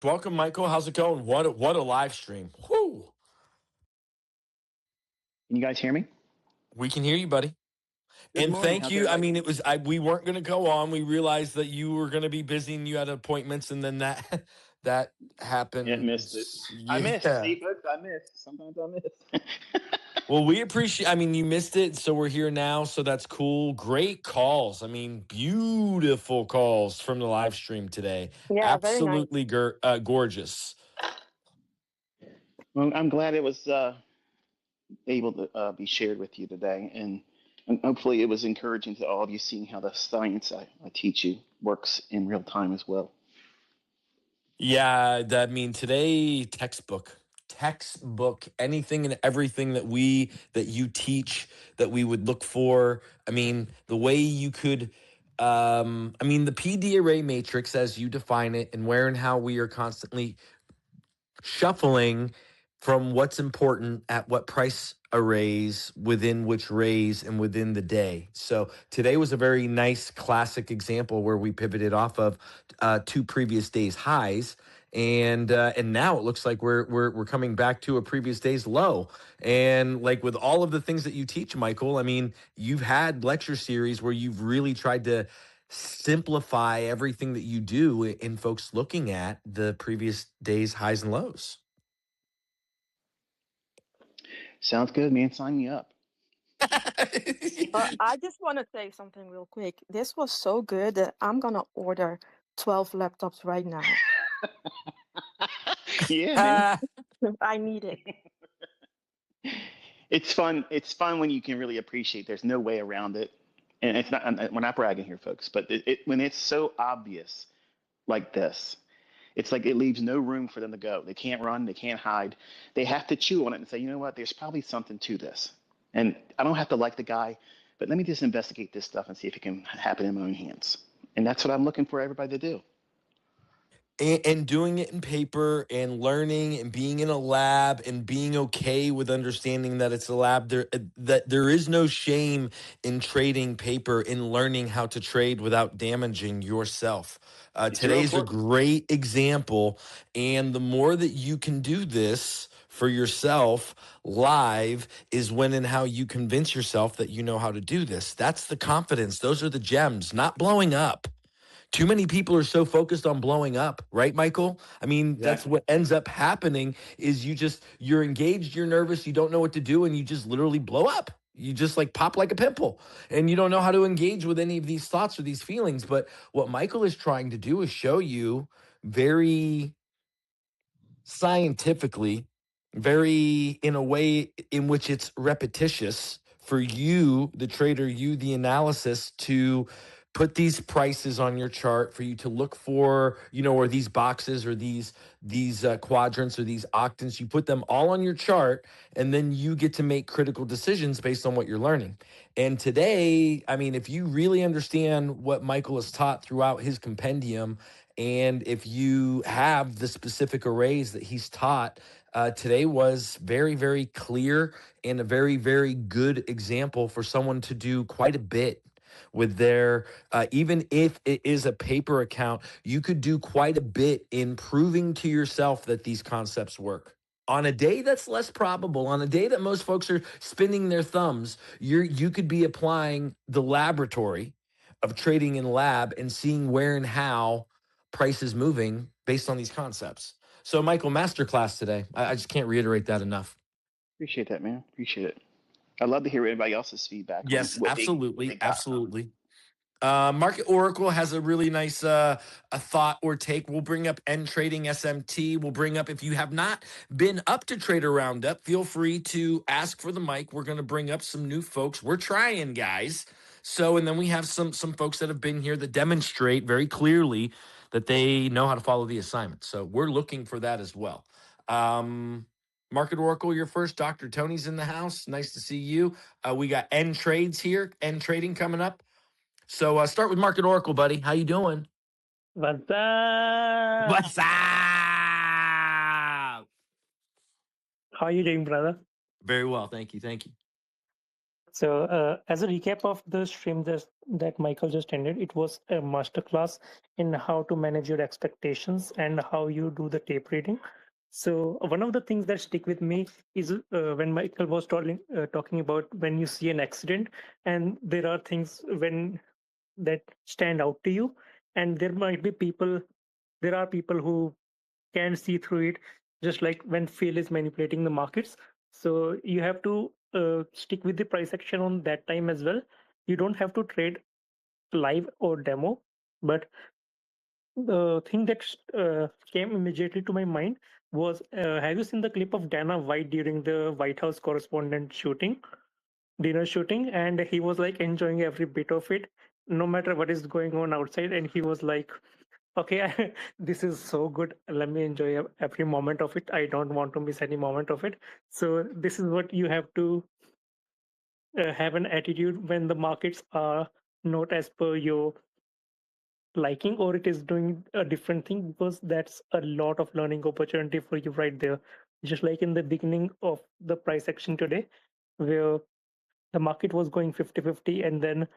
Welcome, Michael. How's it going? What a live stream. Whoo! Can you guys hear me? We can hear you, buddy. Good And morning. thank How's you. I everybody? mean, we weren't going to go on. We realized that you were going to be busy and you had appointments, and then that that Yeah, missed it. happens. I missed. Yeah. See, folks, I missed. Sometimes I miss. Well, we appreciate. I mean, you missed it, so we're here now. So that's cool. Great calls. I mean, beautiful calls from the live stream today. Yeah, very nice. Absolutely gorgeous. Well, I'm glad it was able to be shared with you today, and hopefully it was encouraging to all of you, seeing how the science I teach you works in real time as well. Yeah, I mean today textbook, anything and everything that you teach that we would look for. I mean, the way you could I mean the PD array matrix as you define it and where and how we are constantly shuffling from what's important at what price arrays within which raise and within the day. So today was a very nice classic example where we pivoted off of two previous days highs. And now it looks like we're coming back to a previous day's low. And like with all of the things that you teach, Michael, I mean, you've had lecture series where you've really tried to simplify everything that you do in folks looking at the previous day's highs and lows. Sounds good, man. Sign me up. I just want to say something real quick. This was so good that I'm gonna order 12 laptops right now. Yeah, man. I need it. It's fun. It's fun when you can really appreciate. There's no way around it, and it's not. We're not bragging here, folks. But when it's so obvious like this, it's like it leaves no room for them to go. They can't run. They can't hide. They have to chew on it and say, you know what? There's probably something to this. And I don't have to like the guy, but let me just investigate this stuff and see if it can happen in my own hands. And that's what I'm looking for everybody to do. And doing it in paper and learning and being in a lab and being okay with understanding that it's a lab, that there is no shame in trading paper, in learning how to trade without damaging yourself. It's real Today's a important. great example. And the more that you can do this for yourself live is when and how you convince yourself that you know how to do this. That's the confidence. Those are the gems, not blowing up. Too many people are so focused on blowing up, right, Michael? I mean, that's Exactly. what ends up happening is you're engaged, you're nervous, you don't know what to do, and you just literally blow up. You just like pop like a pimple and you don't know how to engage with any of these thoughts or these feelings. But what Michael is trying to do is show you very scientifically, very in a way in which it's repetitious for you, the trader, you, the analysis, to put these prices on your chart for you to look for, or these boxes or these quadrants or these octants. You put them all on your chart, and then you get to make critical decisions based on what you're learning. And today, I mean, if you really understand what Michael has taught throughout his compendium, and if you have the specific arrays that he's taught, today was very, very clear and a very, very good example for someone to do quite a bit with their, even if it is a paper account, you could do quite a bit in proving to yourself that these concepts work. On a day that's less probable, on a day that most folks are spinning their thumbs, you could be applying the laboratory of trading in lab and seeing where and how price is moving based on these concepts. So, Michael, masterclass today. I just can't reiterate that enough. Appreciate that, man. Appreciate it. I'd love to hear everybody else's feedback on Yes, what they absolutely, got from it. absolutely. Market Oracle has a really nice a thought or take. We'll bring up N Trading SMT. We'll bring up, if you have not been up to Trader Roundup, feel free to ask for the mic. We're going to bring up some new folks. We're trying, guys. So, and then we have some folks that have been here that demonstrate very clearly that they know how to follow the assignment. So we're looking for that as well. Market Oracle, you're first. Dr. Tony's in the house. Nice to see you. We got N Trades here. N Trading coming up. So start with Market Oracle, buddy. How you doing? What's up? What's up? How are you doing, brother? Very well, thank you, thank you. So, as a recap of the stream that Michael just ended, it was a masterclass in how to manage your expectations and how you do the tape reading. So, one of the things that stick with me is when Michael was talking about when you see an accident, and there are things when that stand out to you, and there are people who can see through it, just like when Phil is manipulating the markets. So you have to stick with the price action on that time as well. You don't have to trade live or demo, but the thing that came immediately to my mind was, have you seen the clip of Dana White during the White House correspondent dinner shooting? And he was like enjoying every bit of it, no matter what is going on outside. And he was like, okay, this is so good. Let me enjoy every moment of it. I don't want to miss any moment of it. So this is what you have to have an attitude when the markets are not as per your liking, or it is doing a different thing, because that's a lot of learning opportunity for you right there. Just like in the beginning of the price action today, where the market was going 50-50, and then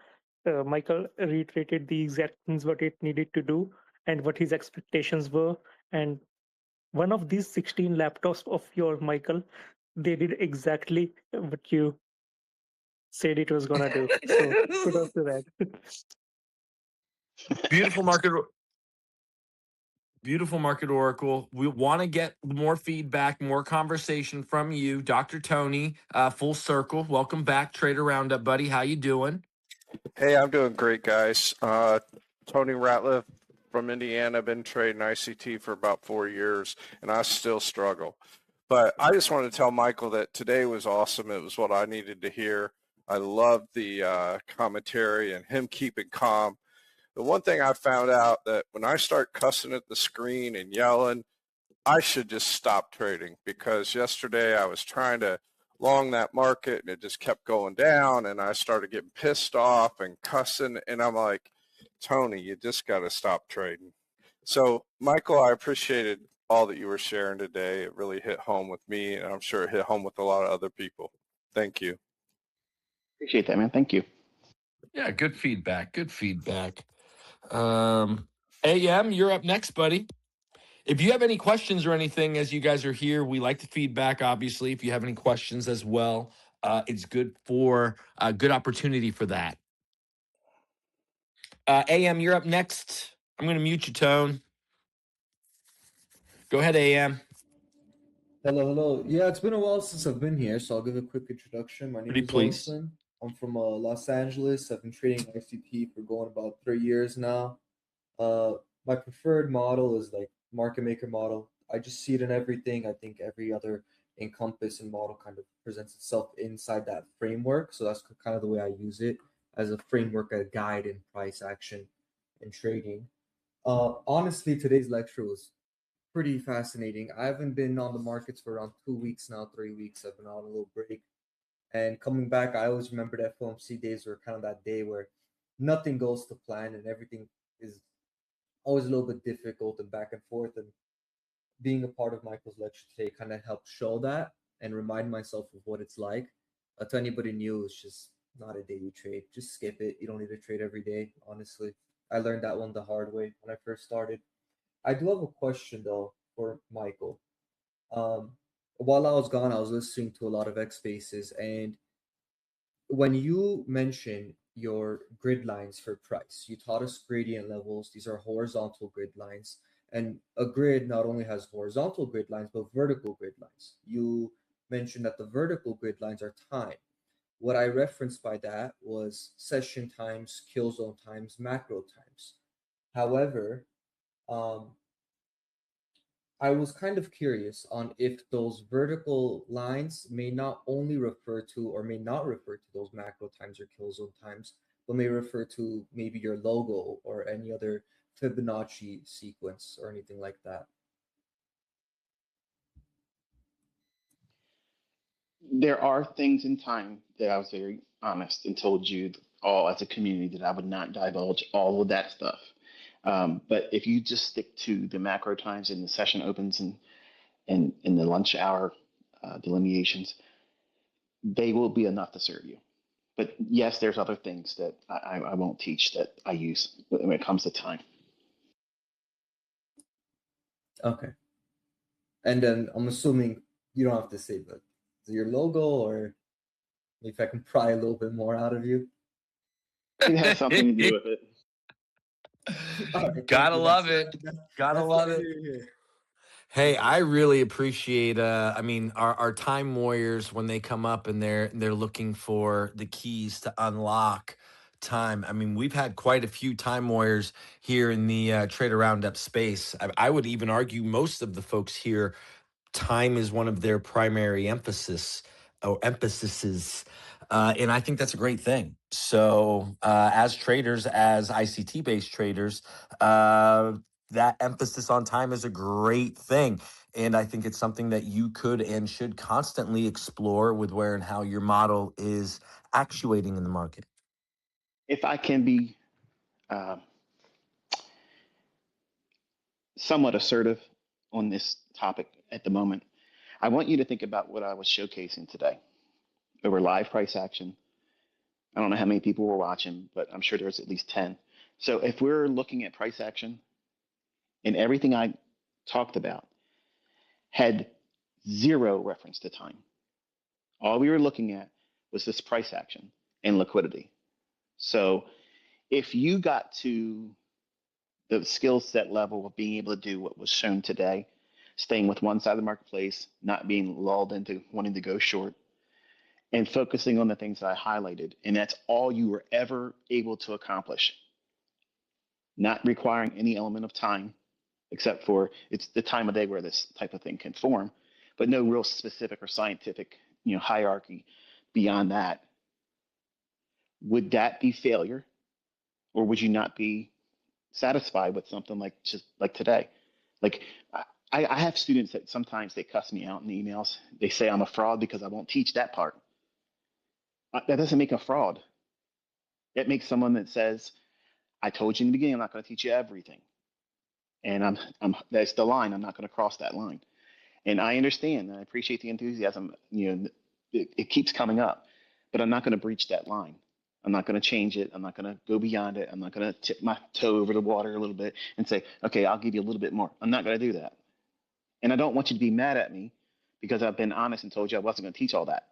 Michael reiterated the exact things what it needed to do and what his expectations were. And one of these 16 laptops of your Michael, they did exactly what you said it was gonna do. So kudos to that. Beautiful market. Beautiful market oracle. We want to get more feedback, more conversation from you, Dr. Tony. Full circle. Welcome back, Trader Roundup, buddy. How you doing? Hey, I'm doing great, guys. Tony Ratliff from Indiana. Been trading ICT for about 4 years, and I still struggle. But I just wanted to tell Michael that today was awesome. It was what I needed to hear. I loved the commentary and him keeping calm. The one thing I found out that when I start cussing at the screen and yelling, I should just stop trading, because yesterday I was trying to long that market and it just kept going down, and I started getting pissed off and cussing, and I'm like, Tony, you just got to stop trading. So Michael, I appreciated all that you were sharing today. It really hit home with me, and I'm sure it hit home with a lot of other people. Thank you. Appreciate that, man. Thank you. Yeah, good feedback. Good feedback. AM, you're up next, buddy. If you have any questions or anything, as you guys are here, we like the feedback, obviously. If you have any questions as well, it's good for a good opportunity for that. AM, you're up next. I'm going to mute your tone. Go ahead, AM. Hello, hello. Yeah, it's been a while since I've been here, so I'll give a quick introduction. My name Pretty is please. Orson. I'm from Los Angeles. I've been trading ICT for going about 3 years now. My preferred model is like market maker model. I just see it in everything. I think every other encompass and model kind of presents itself inside that framework. So that's kind of the way I use it, as a framework, a guide in price action and trading. Honestly, today's lecture was pretty fascinating. I haven't been on the markets for around 2 weeks now, 3 weeks. I've been on a little break. And coming back, I always remember that FOMC days were kind of that day where nothing goes to plan and everything is always a little bit difficult and back and forth. And being a part of Michael's lecture today kind of helped show that and remind myself of what it's like. To anybody new, it's just not a daily trade. Just skip it. You don't need to trade every day, honestly. I learned that one the hard way when I first started. I do have a question though for Michael. Um, while I was gone, I was listening to a lot of X Spaces, and when you mention your grid lines for price, you taught us gradient levels. These are horizontal grid lines. And a grid not only has horizontal grid lines, but vertical grid lines. You mentioned that the vertical grid lines are time. What I referenced by that was session times, kill zone times, macro times. However, um, I was kind of curious on if those vertical lines may not only refer to or may not refer to those macro times or kill zone times, but may refer to maybe your logo or any other Fibonacci sequence or anything like that. There are things in time that I was very honest and told you all as a community that I would not divulge all of that stuff. But if you just stick to the macro times and the session opens and in the lunch hour delineations, they will be enough to serve you. But yes, there's other things that I won't teach that I use when it comes to time. Okay. And then I'm assuming you don't have to say, but is it your logo, or if I can pry a little bit more out of you? It has something to do with it. All right, Gotta love it. Gotta love it. Hey, I really appreciate I mean our time warriors when they come up and they're looking for the keys to unlock time. I mean, we've had quite a few time warriors here in the Trader Roundup space. I would even argue most of the folks here, time is one of their primary emphases. And I think that's a great thing. So, as traders, as ICT based traders, that emphasis on time is a great thing. And I think it's something that you could and should constantly explore with where and how your model is actuating in the market. If I can be uh, somewhat assertive on this topic at the moment, I want you to think about what I was showcasing today over live price action. I don't know how many people were watching, but I'm sure there's at least 10. So if we're looking at price action and everything I talked about had zero reference to time, all we were looking at was this price action and liquidity. So if you got to the skill set level of being able to do what was shown today, staying with one side of the marketplace, not being lulled into wanting to go short, and focusing on the things that I highlighted, and that's all you were ever able to accomplish, not requiring any element of time, except for it's the time of day where this type of thing can form, but no real specific or scientific, hierarchy beyond that. Would that be failure, or would you not be satisfied with something like just like today? Like I have students that sometimes they cuss me out in the emails. They say I'm a fraud because I won't teach that part. That doesn't make a fraud. It makes someone that says, I told you in the beginning, I'm not going to teach you everything. And that's the line. I'm not going to cross that line. And I understand and I appreciate the enthusiasm. It keeps coming up, but I'm not going to breach that line. I'm not going to change it. I'm not going to go beyond it. I'm not going to tip my toe over the water a little bit and say, okay, I'll give you a little bit more. I'm not going to do that. And I don't want you to be mad at me because I've been honest and told you I wasn't going to teach all that.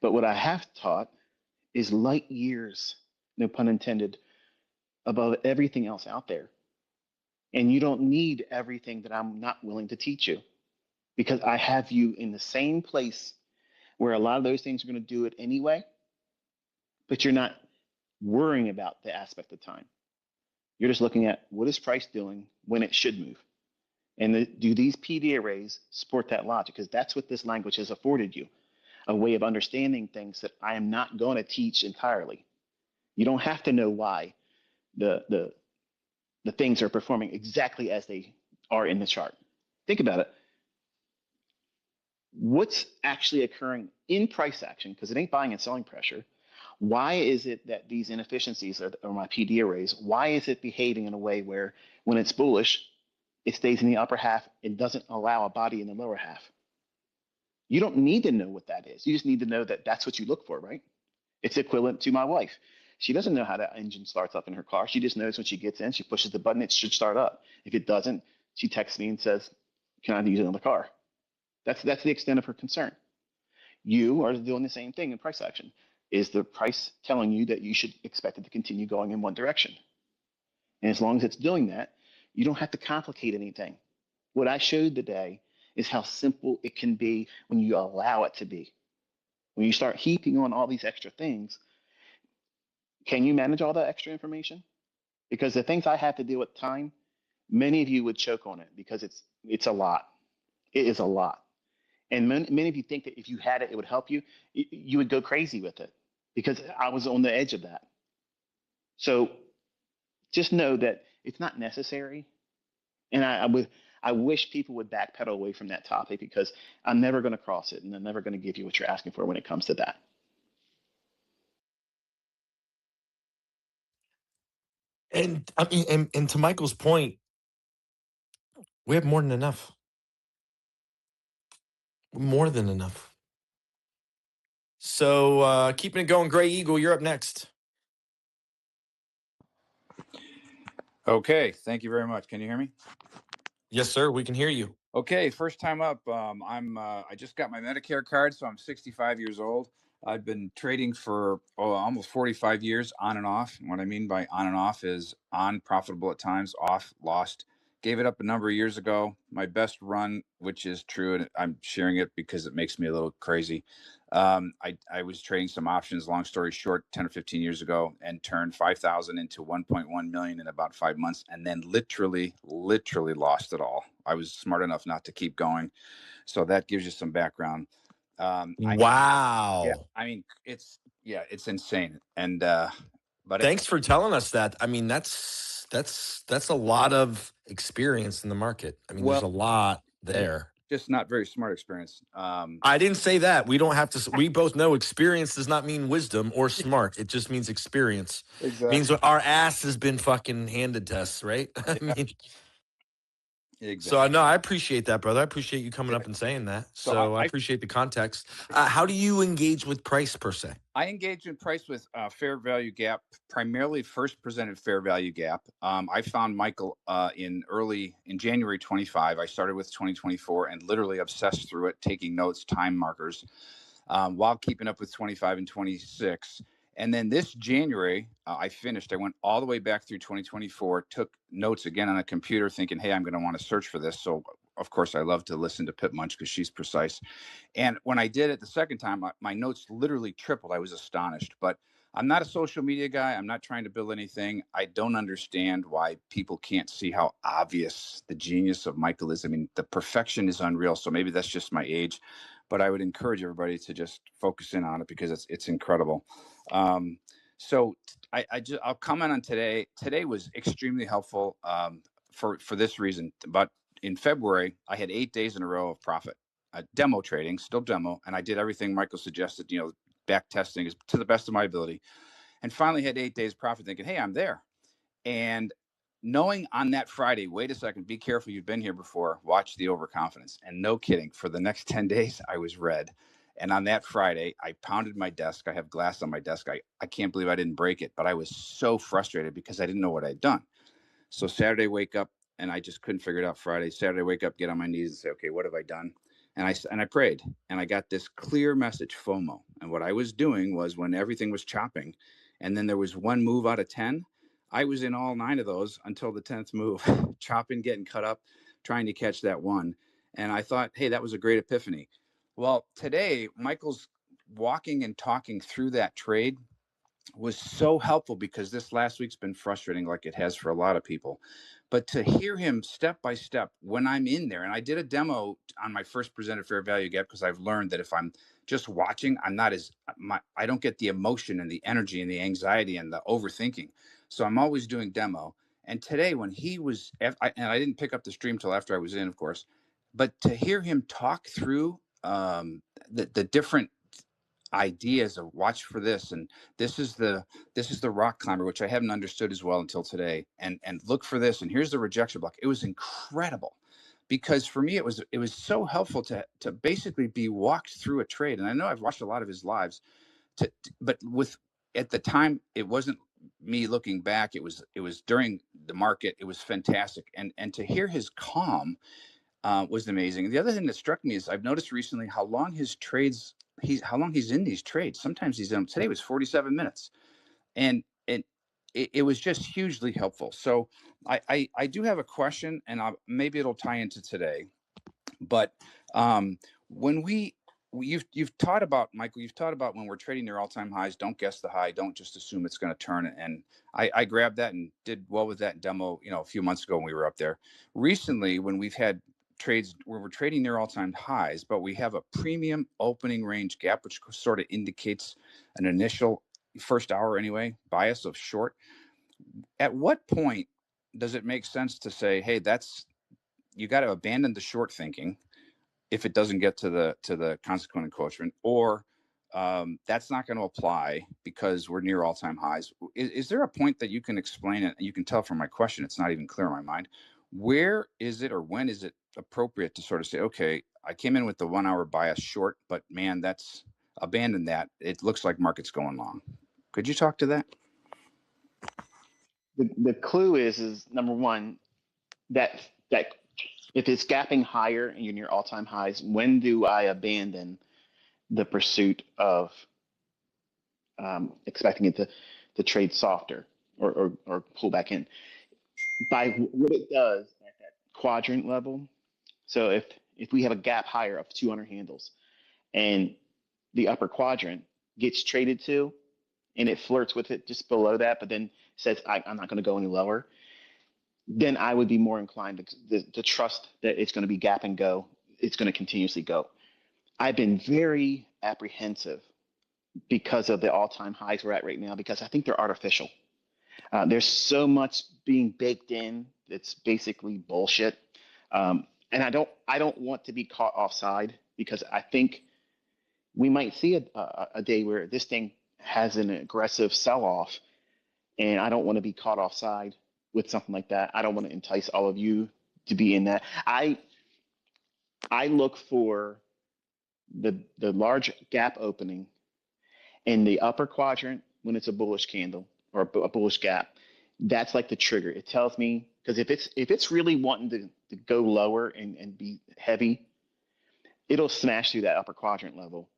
But what I have taught is light years, no pun intended, above everything else out there. And you don't need everything that I'm not willing to teach you because I have you in the same place where a lot of those things are going to do it anyway, but you're not worrying about the aspect of time. You're just looking at what is price doing when it should move. And do these PD arrays support that logic? Because that's what this language has afforded you, a way of understanding things that I am not going to teach entirely. You don't have to know why the things are performing exactly as they are in the chart. Think about it. What's actually occurring in price action, because it ain't buying and selling pressure. Why is it that these inefficiencies are my PD arrays? Why is it behaving in a way where when it's bullish, it stays in the upper half and doesn't allow a body in the lower half? You don't need to know what that is. You just need to know that that's what you look for, right? It's equivalent to my wife. She doesn't know how the engine starts up in her car. She just knows when she gets in, she pushes the button, it should start up. If it doesn't, she texts me and says, can I use another car? That's the extent of her concern. You are doing the same thing in price action. Is the price telling you that you should expect it to continue going in one direction? And as long as it's doing that, you don't have to complicate anything. What I showed today is how simple it can be when you allow it to be. When you start heaping on all these extra things, can you manage all that extra information? Because the things I have to deal with time, many of you would choke on it because it's a lot. It is a lot. And many of you think that if you had it, it would help you. You would go crazy with it because I was on the edge of that. So just know that it's not necessary. And I wish people would backpedal away from that topic because I'm never going to cross it and I'm never going to give you what you're asking for when it comes to that. And I mean, and to Michael's point, we have more than enough. More than enough. So keeping it going, Gray Eagle, you're up next. Okay, thank you very much. Can you hear me? Yes, sir. We can hear you. Okay, first time up. I just got my Medicare card, so I'm 65 years old. I've been trading for almost 45 years on and off. And what I mean by on and off is on profitable at times, off lost. Gave it up a number of years ago. My best run, which is true, and I'm sharing it because it makes me a little crazy. I was trading some options, long story short, 10 or 15 years ago, and turned 5,000 into 1.1 million in about 5 months, and then literally lost it all. I was smart enough not to keep going. So that gives you some background. Wow. I mean, it's insane. And but thanks for telling us that. I mean, that's a lot of experience in the market. I mean, there's a lot there. Just not very smart experience. I didn't say that. We don't have to. We both know experience does not mean wisdom or smart. It just means experience. Exactly. It means our ass has been fucking handed to us, right? I mean, exactly. So I know I appreciate that, brother. I appreciate you coming up and saying that. So I appreciate the context. How do you engage with price per se? I engage in price with fair value gap, primarily first presented fair value gap. I found Michael in January 25. I started with 2024 and literally obsessed through it, taking notes, time markers, while keeping up with 25 and 26. And then this January, I finished. I went all the way back through 2024, took notes again on a computer, thinking, hey, I'm going to want to search for this. So, of course, I love to listen to Pip Munch because she's precise. And when I did it the second time, my notes literally tripled. I was astonished. But I'm not a social media guy. I'm not trying to build anything. I don't understand why people can't see how obvious the genius of Michael is. I mean, the perfection is unreal. So maybe that's just my age. But I would encourage everybody to just focus in on it because it's incredible. So I'll comment on today. Today was extremely helpful for this reason. But in February, I had 8 days in a row of profit. Demo trading, still demo, and I did everything Michael suggested. Back testing is to the best of my ability, and finally had 8 days profit. Thinking, hey, I'm there, and knowing on that Friday, wait a second, be careful, you've been here before, watch the overconfidence. And no kidding, for the next 10 days, I was red. And on that Friday, I pounded my desk. I have glass on my desk. I can't believe I didn't break it, but I was so frustrated because I didn't know what I'd done. So Saturday, wake up, and I just couldn't figure it out. Friday, Saturday, wake up, get on my knees and say, okay, what have I done? And I prayed, and I got this clear message, FOMO. And what I was doing was when everything was chopping, and then there was one move out of 10, I was in all 9 of those until the 10th move, chopping, getting cut up, trying to catch that one. And I thought, hey, that was a great epiphany. Well, today, Michael's walking and talking through that trade was so helpful because this last week's been frustrating like it has for a lot of people. But to hear him step by step when I'm in there, and I did a demo on my first presented fair value gap because I've learned that if I'm just watching, I don't get the emotion and the energy and the anxiety and the overthinking. So I'm always doing demo. And today when he was, and I didn't pick up the stream till after I was in, of course, but to hear him talk through the different ideas of watch for this, and this is the rock climber, which I haven't understood as well until today, and look for this, and here's the rejection block. It was incredible because for me it was so helpful to basically be walked through a trade. And I know I've watched a lot of his lives but with at the time it wasn't me looking back, it was during the market. It was fantastic, and to hear his calm was amazing. And the other thing that struck me is I've noticed recently how long he's in these trades. Sometimes he's in them. Today was 47 minutes, and it was just hugely helpful. So I do have a question, and maybe it'll tie into today. But when you've taught about, Michael, you've taught about when we're trading near all-time highs, don't guess the high, don't just assume it's going to turn. And I grabbed that and did well with that demo, a few months ago when we were up there. Recently, when we've had trades where we're trading near all-time highs, but we have a premium opening range gap, which sort of indicates an initial first hour anyway bias of short. At what point does it make sense to say, hey, you got to abandon the short thinking if it doesn't get to the consequent encroachment, or that's not going to apply because we're near all-time highs? Is there a point that you can explain it? And you can tell from my question, it's not even clear in my mind. Where is it, or when is it appropriate to sort of say, okay, I came in with the 1 hour bias short, but man, abandon that, it looks like market's going long. Could you talk to that? The clue is number one, that if it's gapping higher and you're near all-time highs, when do I abandon the pursuit of expecting it to trade softer or pull back in? By what it does at that quadrant level. So if we have a gap higher of 200 handles and the upper quadrant gets traded to and it flirts with it just below that, but then says, I'm not going to go any lower, then I would be more inclined to trust that it's going to be gap and go. It's going to continuously go. I've been very apprehensive because of the all-time highs we're at right now, because I think they're artificial. There's so much being baked in that's basically bullshit, and I don't want to be caught offside, because I think we might see a day where this thing has an aggressive sell-off, and I don't want to be caught offside with something like that. I don't want to entice all of you to be in that. I look for the large gap opening in the upper quadrant when it's a bullish candle or a bullish gap. That's like the trigger. It tells me, because if it's really wanting to go lower and be heavy, it'll smash through that upper quadrant level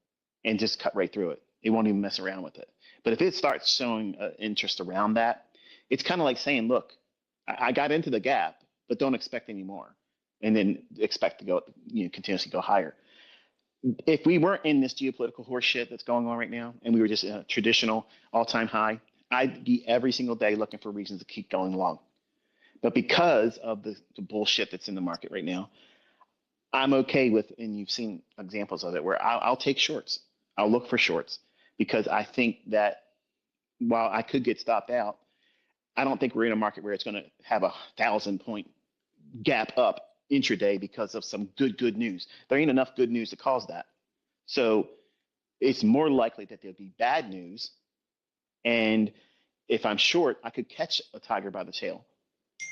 and just cut right through it. It won't even mess around with it. But if it starts showing interest around that, it's kind of like saying, look, I got into the gap, but don't expect any more, and then expect to go, continuously go higher. If we weren't in this geopolitical horse shit that's going on right now, and we were just in a traditional all-time high, I'd be every single day looking for reasons to keep going long. But because of the bullshit that's in the market right now, I'm okay with, and you've seen examples of it, where I'll take shorts. I'll look for shorts, because I think that while I could get stopped out, I don't think we're in a market where it's going to have 1,000-point gap up intraday because of some good news. There ain't enough good news to cause that. So it's more likely that there'll be bad news. And if I'm short, I could catch a tiger by the tail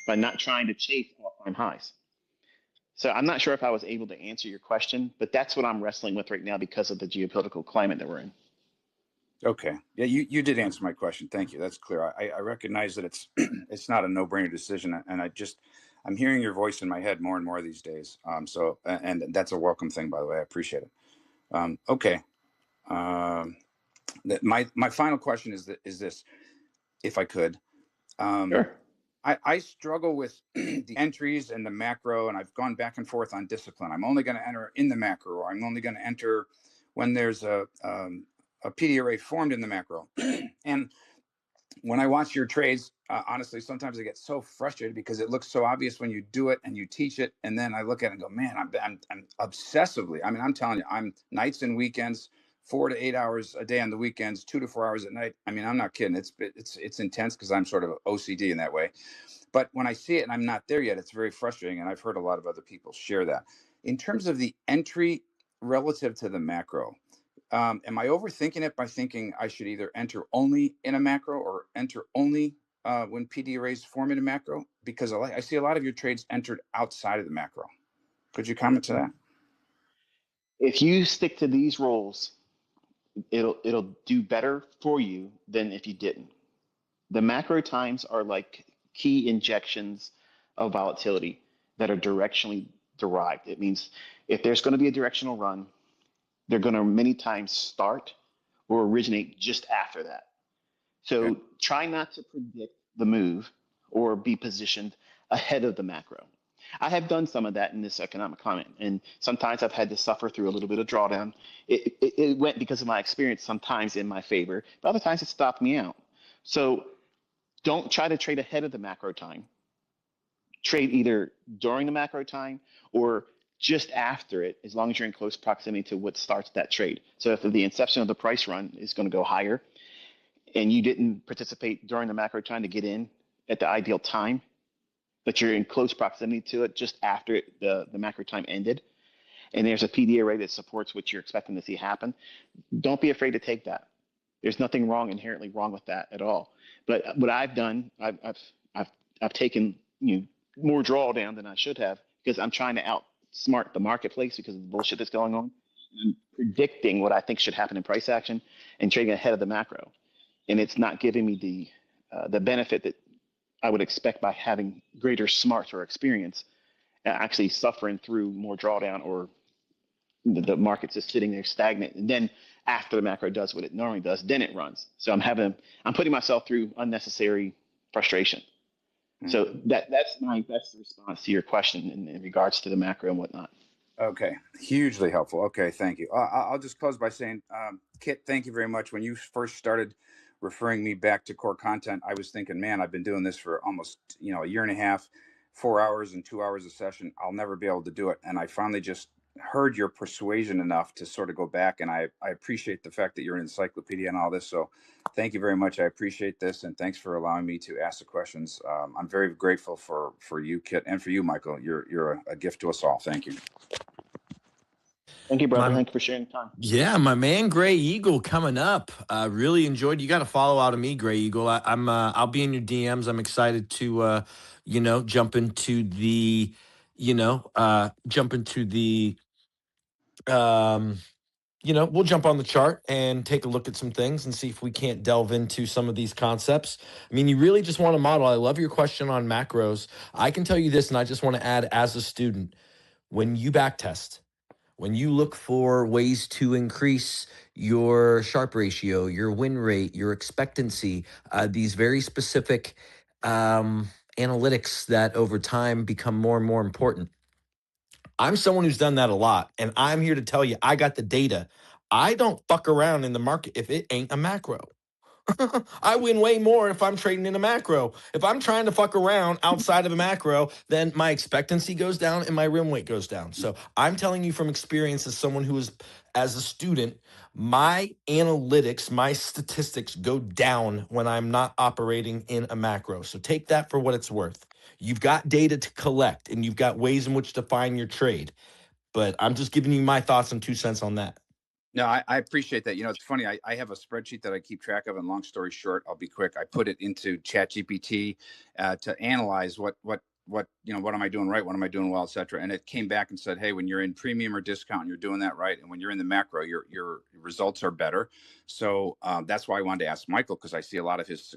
by not trying to chase all-time highs. So I'm not sure if I was able to answer your question, but that's what I'm wrestling with right now because of the geopolitical climate that we're in. Okay. Yeah, you did answer my question. Thank you. That's clear. I recognize that it's it's not a no-brainer decision, and I'm hearing your voice in my head more and more these days. So and that's a welcome thing, by the way. I appreciate it. Okay. My final question is this, if I could. Sure. I struggle with the entries and the macro, and I've gone back and forth on discipline. I'm only going to enter in the macro, or I'm only going to enter when there's a PD array formed in the macro. And when I watch your trades, honestly, sometimes I get so frustrated because it looks so obvious when you do it and you teach it. And then I look at it and go, man, I'm obsessively. I mean, I'm telling you, I'm nights and weekends, 4 to 8 hours a day on the weekends, 2 to 4 hours at night. I mean, I'm not kidding. It's intense because I'm sort of OCD in that way. But when I see it and I'm not there yet, it's very frustrating. And I've heard a lot of other people share that. In terms of the entry relative to the macro, am I overthinking it by thinking I should either enter only in a macro or enter only when PD arrays form in a macro? Because I see a lot of your trades entered outside of the macro. Could you comment to that? If you stick to these rules, it'll do better for you than if you didn't. The macro times are like key injections of volatility that are directionally derived. It means if there's going to be a directional run, they're going to many times start or originate just after that. So Okay. try not to predict the move or be positioned ahead of the macro. I have done some of that in this economic climate, and sometimes I've had to suffer through a little bit of drawdown. It went because of my experience sometimes in my favor, but other times it stopped me out. So don't try to trade ahead of the macro time. Trade either during the macro time or just after it, as long as you're in close proximity to what starts that trade. So if the inception of the price run is going to go higher and you didn't participate during the macro time to get in at the ideal time, but you're in close proximity to it just after the macro time ended, and there's a PD array that supports what you're expecting to see happen, don't be afraid to take that. There's nothing inherently wrong with that at all. But what I've done, I've taken more drawdown than I should have because I'm trying to outsmart the marketplace because of the bullshit that's going on. predicting what I think should happen in price action and trading ahead of the macro, and it's not giving me the benefit that I would expect by having greater smarts or experience, actually suffering through more drawdown, or the market's just sitting there stagnant. And then after the macro does what it normally does, then it runs. So I'm putting myself through unnecessary frustration. So that's the response to your question in regards to the macro and whatnot. Okay, hugely helpful. Okay, thank you. I'll just close by saying, Kit, thank you very much. When you first started referring me back to core content, I was thinking, man, I've been doing this for almost a year and a half, 4 hours and 2 hours a session. I'll never be able to do it. And I finally just heard your persuasion enough to sort of go back. And I appreciate the fact that you're an encyclopedia and all this. So thank you very much. I appreciate this. And thanks for allowing me to ask the questions. I'm very grateful for you, Kit, and for you, Michael. You're a gift to us all. Thank you. Thank you, brother. Thank you for sharing the time. Yeah, my man Gray Eagle coming up. Really enjoyed. You got to follow out of me, Gray Eagle. I'll be in your DMs. I'm excited to jump into the we'll jump on the chart and take a look at some things and see if we can't delve into some of these concepts. I mean, you really just want to model. I love your question on macros. I can tell you this, and I just want to add, as a student, when you backtest, when you look for ways to increase your Sharpe ratio, your win rate, your expectancy, these very specific analytics that over time become more and more important. I'm someone who's done that a lot, and I'm here to tell you, I got the data. I don't fuck around in the market if it ain't a macro. I win way more if I'm trading in a macro. If I'm trying to fuck around outside of a macro, then my expectancy goes down and my rim weight goes down. So I'm telling you from experience, as someone who is, as a student, my analytics, my statistics go down when I'm not operating in a macro. So take that for what it's worth. You've got data to collect and you've got ways in which to find your trade. But I'm just giving you my thoughts and 2 cents on that. No, I appreciate that. It's funny. I have a spreadsheet that I keep track of, and long story short, I'll be quick. I put it into ChatGPT to analyze what am I doing right, what am I doing well, et cetera. And it came back and said, hey, when you're in premium or discount, you're doing that right, and when you're in the macro, your results are better. So that's why I wanted to ask Michael, because I see a lot of his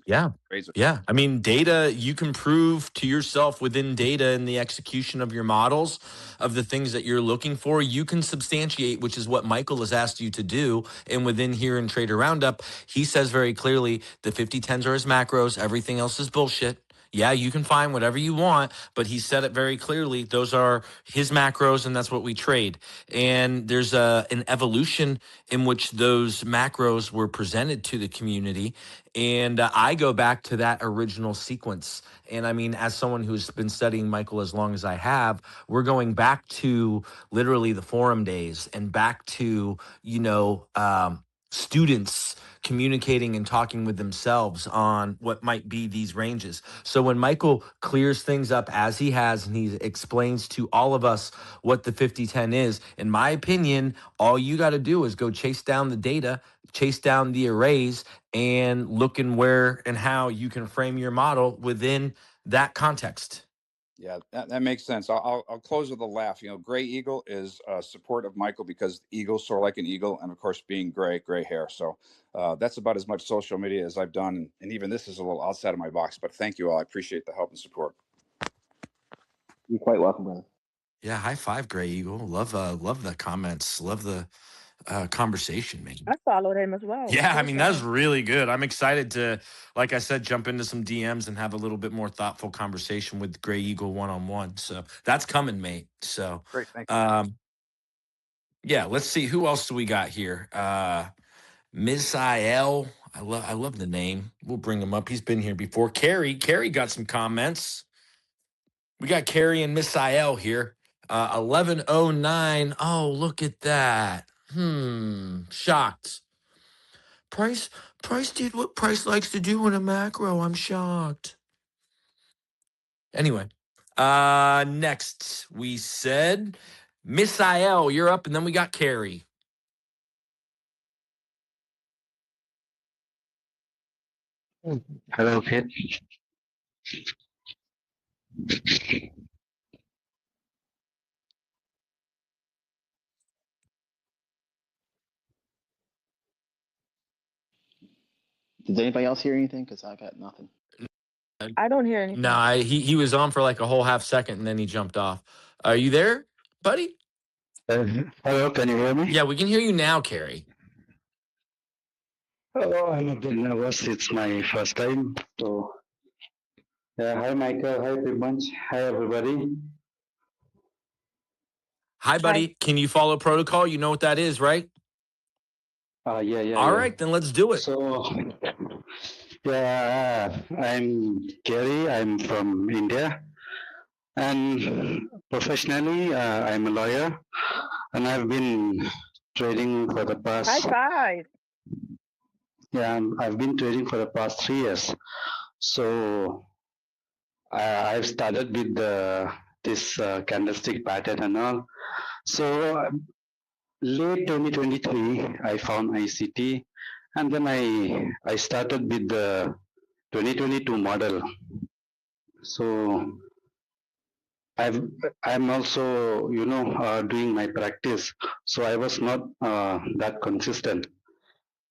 trades. Yeah. I mean, data, you can prove to yourself within data and the execution of your models of the things that you're looking for. You can substantiate, which is what Michael has asked you to do. And within here in Trader Roundup, he says very clearly the 50-10s are his macros. Everything else is bullshit. Yeah, you can find whatever you want, but he said it very clearly. Those are his macros, and that's what we trade. And there's an evolution in which those macros were presented to the community. And I go back to that original sequence. And I mean, as someone who's been studying Michael as long as I have, we're going back to literally the forum days and back to, students communicating and talking with themselves on what might be these ranges. So when Michael clears things up as he has, and he explains to all of us what the 50-10 is, in my opinion, all you got to do is go chase down the data, chase down the arrays, and look in where and how you can frame your model within that context. Yeah, that makes sense. I'll close with a laugh. Gray Eagle is support of Michael because eagles soar like an eagle, and of course, being gray hair. So that's about as much social media as I've done, and even this is a little outside of my box. But thank you all. I appreciate the help and support. You're quite welcome, brother. Yeah, high five, Gray Eagle. Love the comments. Love the conversation, man. I followed him as well. Yeah, I mean, that's really good. I'm excited to, like I said, jump into some DMs and have a little bit more thoughtful conversation with Gray Eagle one-on-one. So that's coming, mate. So great, thank you. Yeah, let's see. Who else do we got here? Misael. I love the name. We'll bring him up. He's been here before. Carrie got some comments. We got Carrie and Misael here. 1109. Oh, look at that. Shocked. Price did what Price likes to do in a macro. I'm shocked. Anyway, next we said Misael, you're up, and then we got Carrie. Hello, Kit. Does anybody else hear anything? Because I got nothing. I don't hear anything. Nah, he was on for like a whole half second and then he jumped off. Are you there, buddy? Hello, can you hear me? Yeah, we can hear you now, Carrie. Oh, I'm a bit nervous. It's my first time. So, hi, Michael. Hi, Bunch. Hi, everybody. Hi, buddy. Can you follow protocol? You know what that is, right? Yeah. All right, then let's do it. So, yeah, I'm Gary. I'm from India. And professionally, I'm a lawyer. And I've been trading for the past... High five. Yeah, I've been trading for the past 3 years. So, I've started with this candlestick pattern and all. So late 2023, I found ICT, and then I started with the 2022 model. So I'm also doing my practice. So I was not that consistent.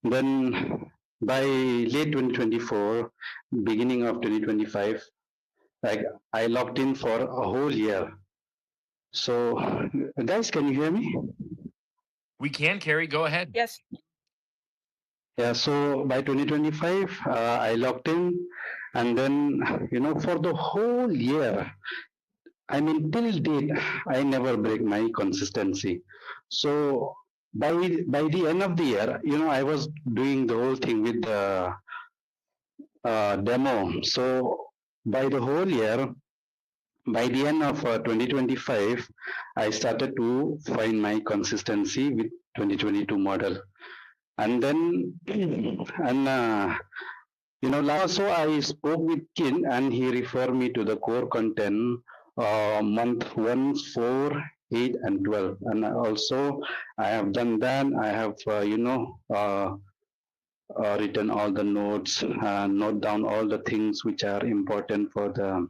Then by late 2024, beginning of 2025, I logged in for a whole year. So, guys, can you hear me? We can, Carrie. Go ahead. Yes. Yeah, so by 2025, I logged in, and then, for the whole year, I mean, till date, I never break my consistency. So by the end of the year, I was doing the whole thing with the demo. So by the whole year, by the end of 2025, I started to find my consistency with 2022 model. And then, last so I spoke with Kin and he referred me to the core content month 1, 4, 8, and 12. And also, I have done that. I have, written all the notes, note down all the things which are important for the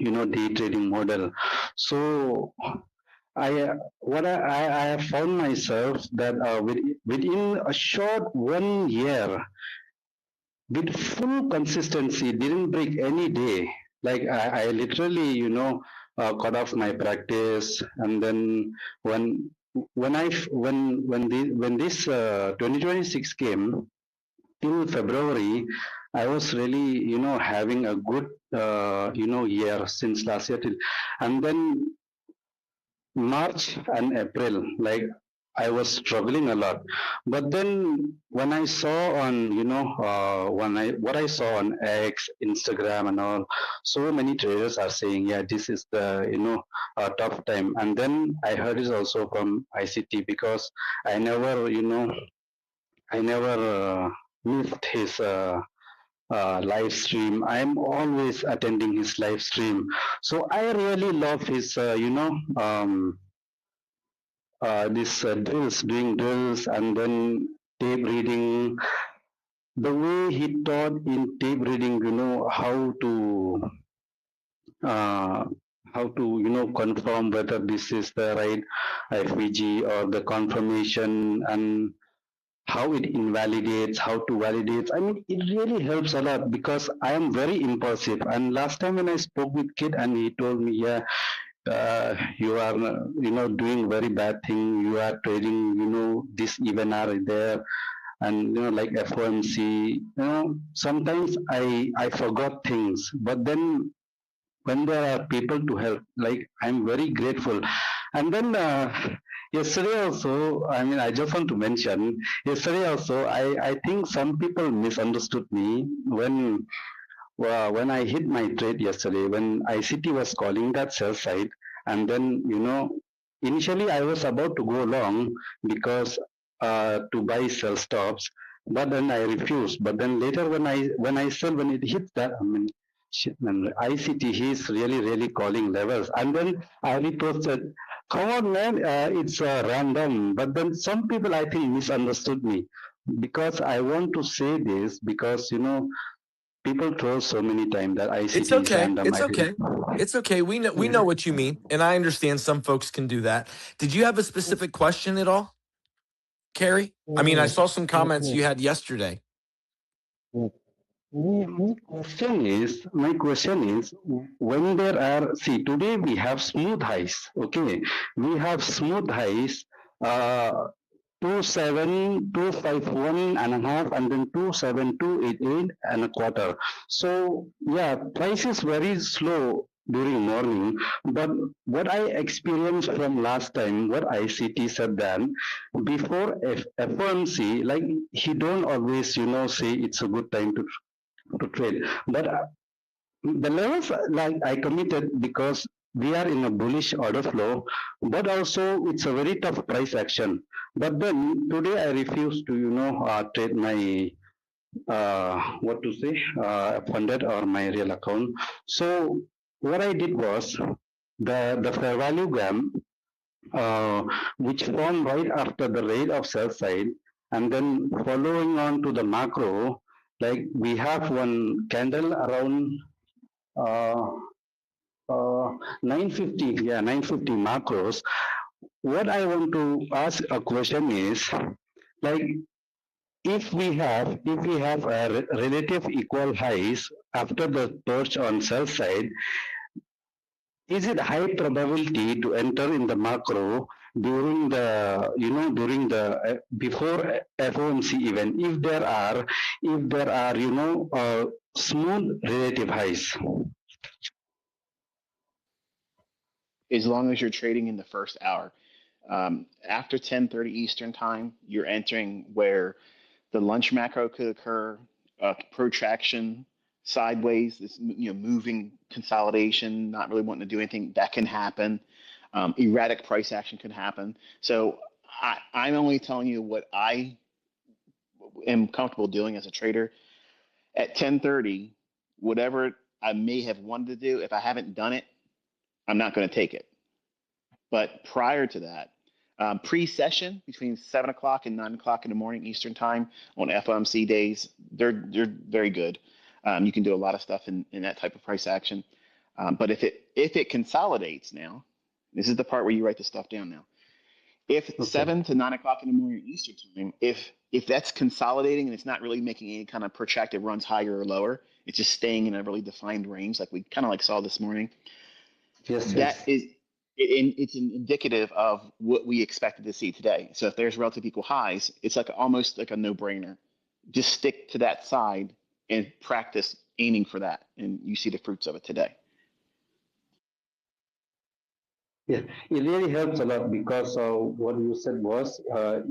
day trading model. So I have found myself that within a short 1 year, with full consistency, didn't break any day. Like I literally cut off my practice, and then when this 2026 came, till February, I was really, having a good, year since last year. And then March and April, like I was struggling a lot. But then when I saw on, what I saw on X, Instagram and all, so many traders are saying, yeah, this is the, tough time. And then I heard it also from ICT because I never, missed his live stream. I'm always attending his live stream. So I really love his, this doing drills and then tape reading. The way he taught in tape reading, how to confirm whether this is the right FVG or the confirmation, and how it invalidates, how to validate. I mean, it really helps a lot because I am very impulsive. And last time when I spoke with Kid and he told me, yeah, you are, doing very bad thing. You are trading, this even are there. And, like FOMC, sometimes I forgot things, but then when there are people to help, like I'm very grateful. And then yesterday also, I mean, I just want to mention, yesterday also, I think some people misunderstood me when I hit my trade yesterday, when ICT was calling that sell side, and then, initially I was about to go long because to buy sell stops, but then I refused. But then later when I sell, when it hits that, I mean, shit, man, ICT, he's really calling levels. And then I reposted, come on, man, it's random. But then some people, I think, misunderstood me because I want to say this because, people troll so many times that ICT It's okay. is random. It's okay. It's okay. We know what you mean, and I understand some folks can do that. Did you have a specific question at all, Carrie? I mean, I saw some comments you had yesterday. My question is, when there are, see, today we have smooth highs, okay? We have smooth highs, 27,251 and a half, and then 27,288 and a quarter. So, yeah, price is very slow during morning, but what I experienced from last time, what ICT said then, before FOMC, like he don't always, say it's a good time to trade. But the levels like I committed because we are in a bullish order flow, but also it's a very tough price action. But then today I refuse to, trade my what to say funded or my real account. So what I did was the fair value gap, uh, which formed right after the rate of sell side, and then following on to the macro, like we have one candle around uh, 950, yeah, 950 macros. What I want to ask a question is, like, if we have a relative equal highs after the torch on sell side, is it high probability to enter in the macro during the before FOMC event if there are smooth relative highs? As long as you're trading in the first hour. After 10:30 Eastern time, you're entering where the lunch macro could occur, protraction, sideways, this moving consolidation, not really wanting to do anything. That can happen. Erratic price action can happen. So I'm only telling you what I am comfortable doing as a trader. At 10:30, whatever I may have wanted to do, if I haven't done it, I'm not going to take it. But prior to that, pre-session between 7 o'clock and 9 o'clock in the morning Eastern time on FOMC days, they're very good. You can do a lot of stuff in that type of price action. But if it consolidates now, this is the part where you write the stuff down now. If Okay. 7 to 9 o'clock in the morning Eastern time, if that's consolidating and it's not really making any kind of protracted runs higher or lower, it's just staying in a really defined range, like we kind of like saw this morning. Yes, That yes. is it's indicative of what we expected to see today. So if there's relative equal highs, it's like almost like a no-brainer. Just stick to that side and practice aiming for that, and you see the fruits of it today. Yeah, it really helps a lot because what you said was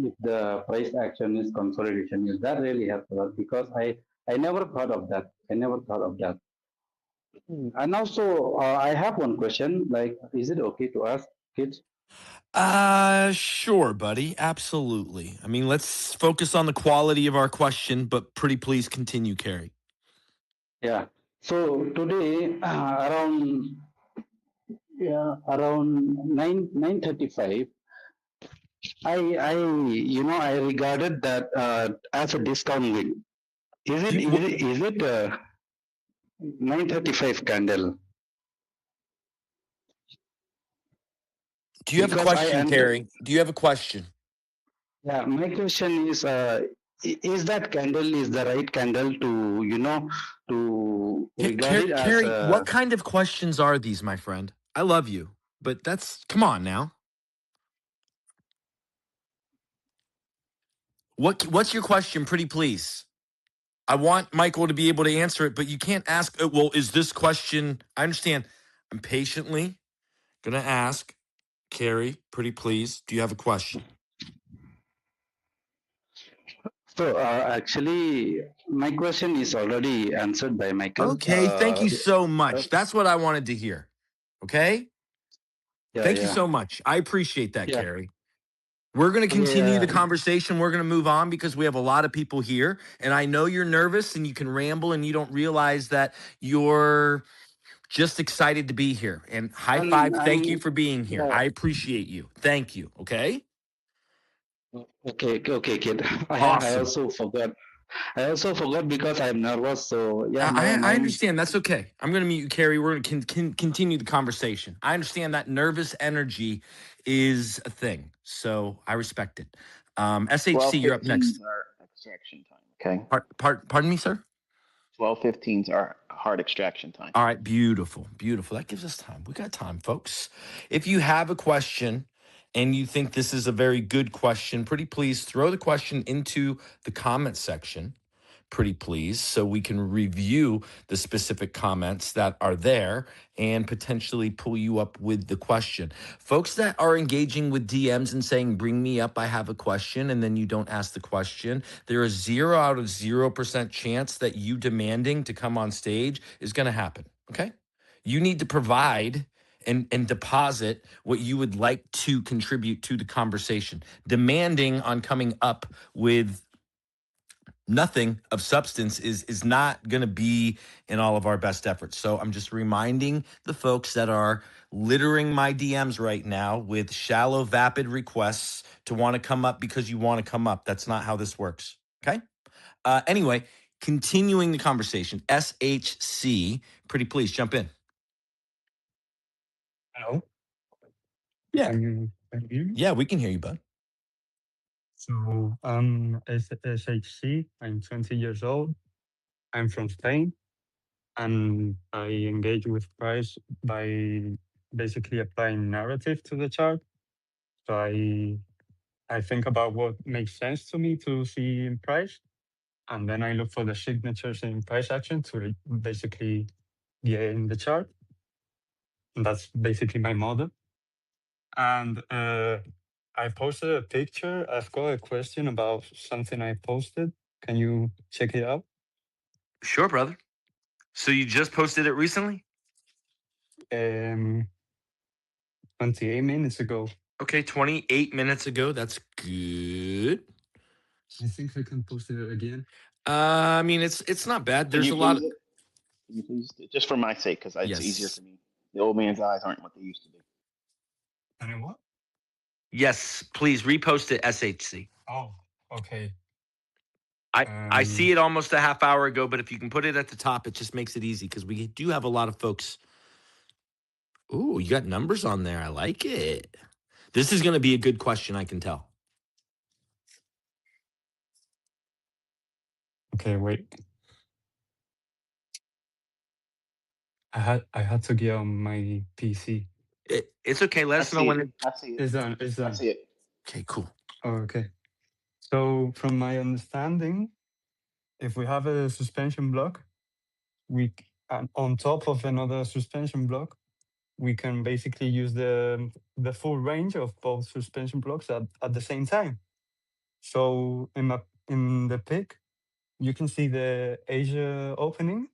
if the price action is consolidation, yes, that really helps a lot because I never thought of that. I never thought of that. And also, I have one question. Like, is it okay to ask kids? Sure, buddy. Absolutely. I mean, let's focus on the quality of our question, but pretty please continue, Carrie. Yeah. So today, around 9:35, I regarded that as a discount week. Is Do it you, is it is it 9:35 candle? do you have a Because I question, entered. Carrie? Do you have a question? Yeah, my question is, is that candle is the right candle to regard it as Carrie, what a. kind of questions are these, my friend? I love you, but come on now. What's your question, pretty please? I want Michael to be able to answer it, but you can't ask, well, is this question, I understand. I'm patiently going to ask Carrie, pretty please, do you have a question? So actually, my question is already answered by Michael. Okay, thank you so much. That's what I wanted to hear. Okay? Yeah, Thank you yeah, so much. I appreciate that, yeah, Carrie. We're going to continue yeah. the conversation. We're going to move on because we have a lot of people here. And I know you're nervous and you can ramble and you don't realize that you're just excited to be here. And high five. Thank you And for being here. yeah. I appreciate you. Thank you. Okay. Okay, kid. I Awesome. also forgot. I also forgot because I'm nervous. So yeah, never I mind. understand. That's okay. I'm going to mute you, Carrie. We're going to continue the conversation. I understand that nervous energy is a thing. So I respect it. SHC, you're up 12:15 next. is our extraction time. Okay. Pardon me, sir? 12:15 is our hard extraction time. All right, beautiful, beautiful. That gives us time. We got time, folks. If you have a question and you think this is a very good question, pretty please throw the question into the comment section. Pretty please, so we can review the specific comments that are there and potentially pull you up with the question. Folks that are engaging with DMs and saying, bring me up, I have a question, and then you don't ask the question, there is 0 out of 0% chance that you demanding to come on stage is going to happen, okay? You need to provide and deposit what you would like to contribute to the conversation. Demanding on coming up with nothing of substance is not going to be in all of our best efforts. So I'm just reminding the folks that are littering my DMs right now with shallow, vapid requests to want to come up because you want to come up. That's not how this works. Okay. Anyway, continuing the conversation, SHC, pretty please jump in. Hello. Yeah. Can you hear me? Yeah, we can hear you, bud. So I'm SHC. I'm 20 years old. I'm from Spain, and I engage with price by basically applying narrative to the chart. So I think about what makes sense to me to see in price, and then I look for the signatures in price action to basically get in the chart. And that's basically my model. And I posted a picture. I've got a question about something I posted. Can you check it out? Sure, brother. So you just posted it recently? 28 minutes ago. Okay, 28 minutes ago. That's good. I think I can post it again. I mean, it's not bad. Can There's you a lot. please? Can you please? Just for my sake, because it's easier for Yes. me. The old man's eyes aren't what they used to be. And what? Yes, please repost it, SHC. Oh, okay. I see it almost a half hour ago, but if you can put it at the top, it just makes it easy because we do have a lot of folks. Ooh, you got numbers on there. I like it. This is going to be a good question, I can tell. Okay, wait. I had to get on my PC. It's okay. Let us know when I see it. It's done. It's done. I see it. Okay, cool. Oh, okay. So from my understanding, if we have a suspension block, on top of another suspension block, we can basically use the full range of both suspension blocks at the same time. So in the pic, you can see the Asia opening,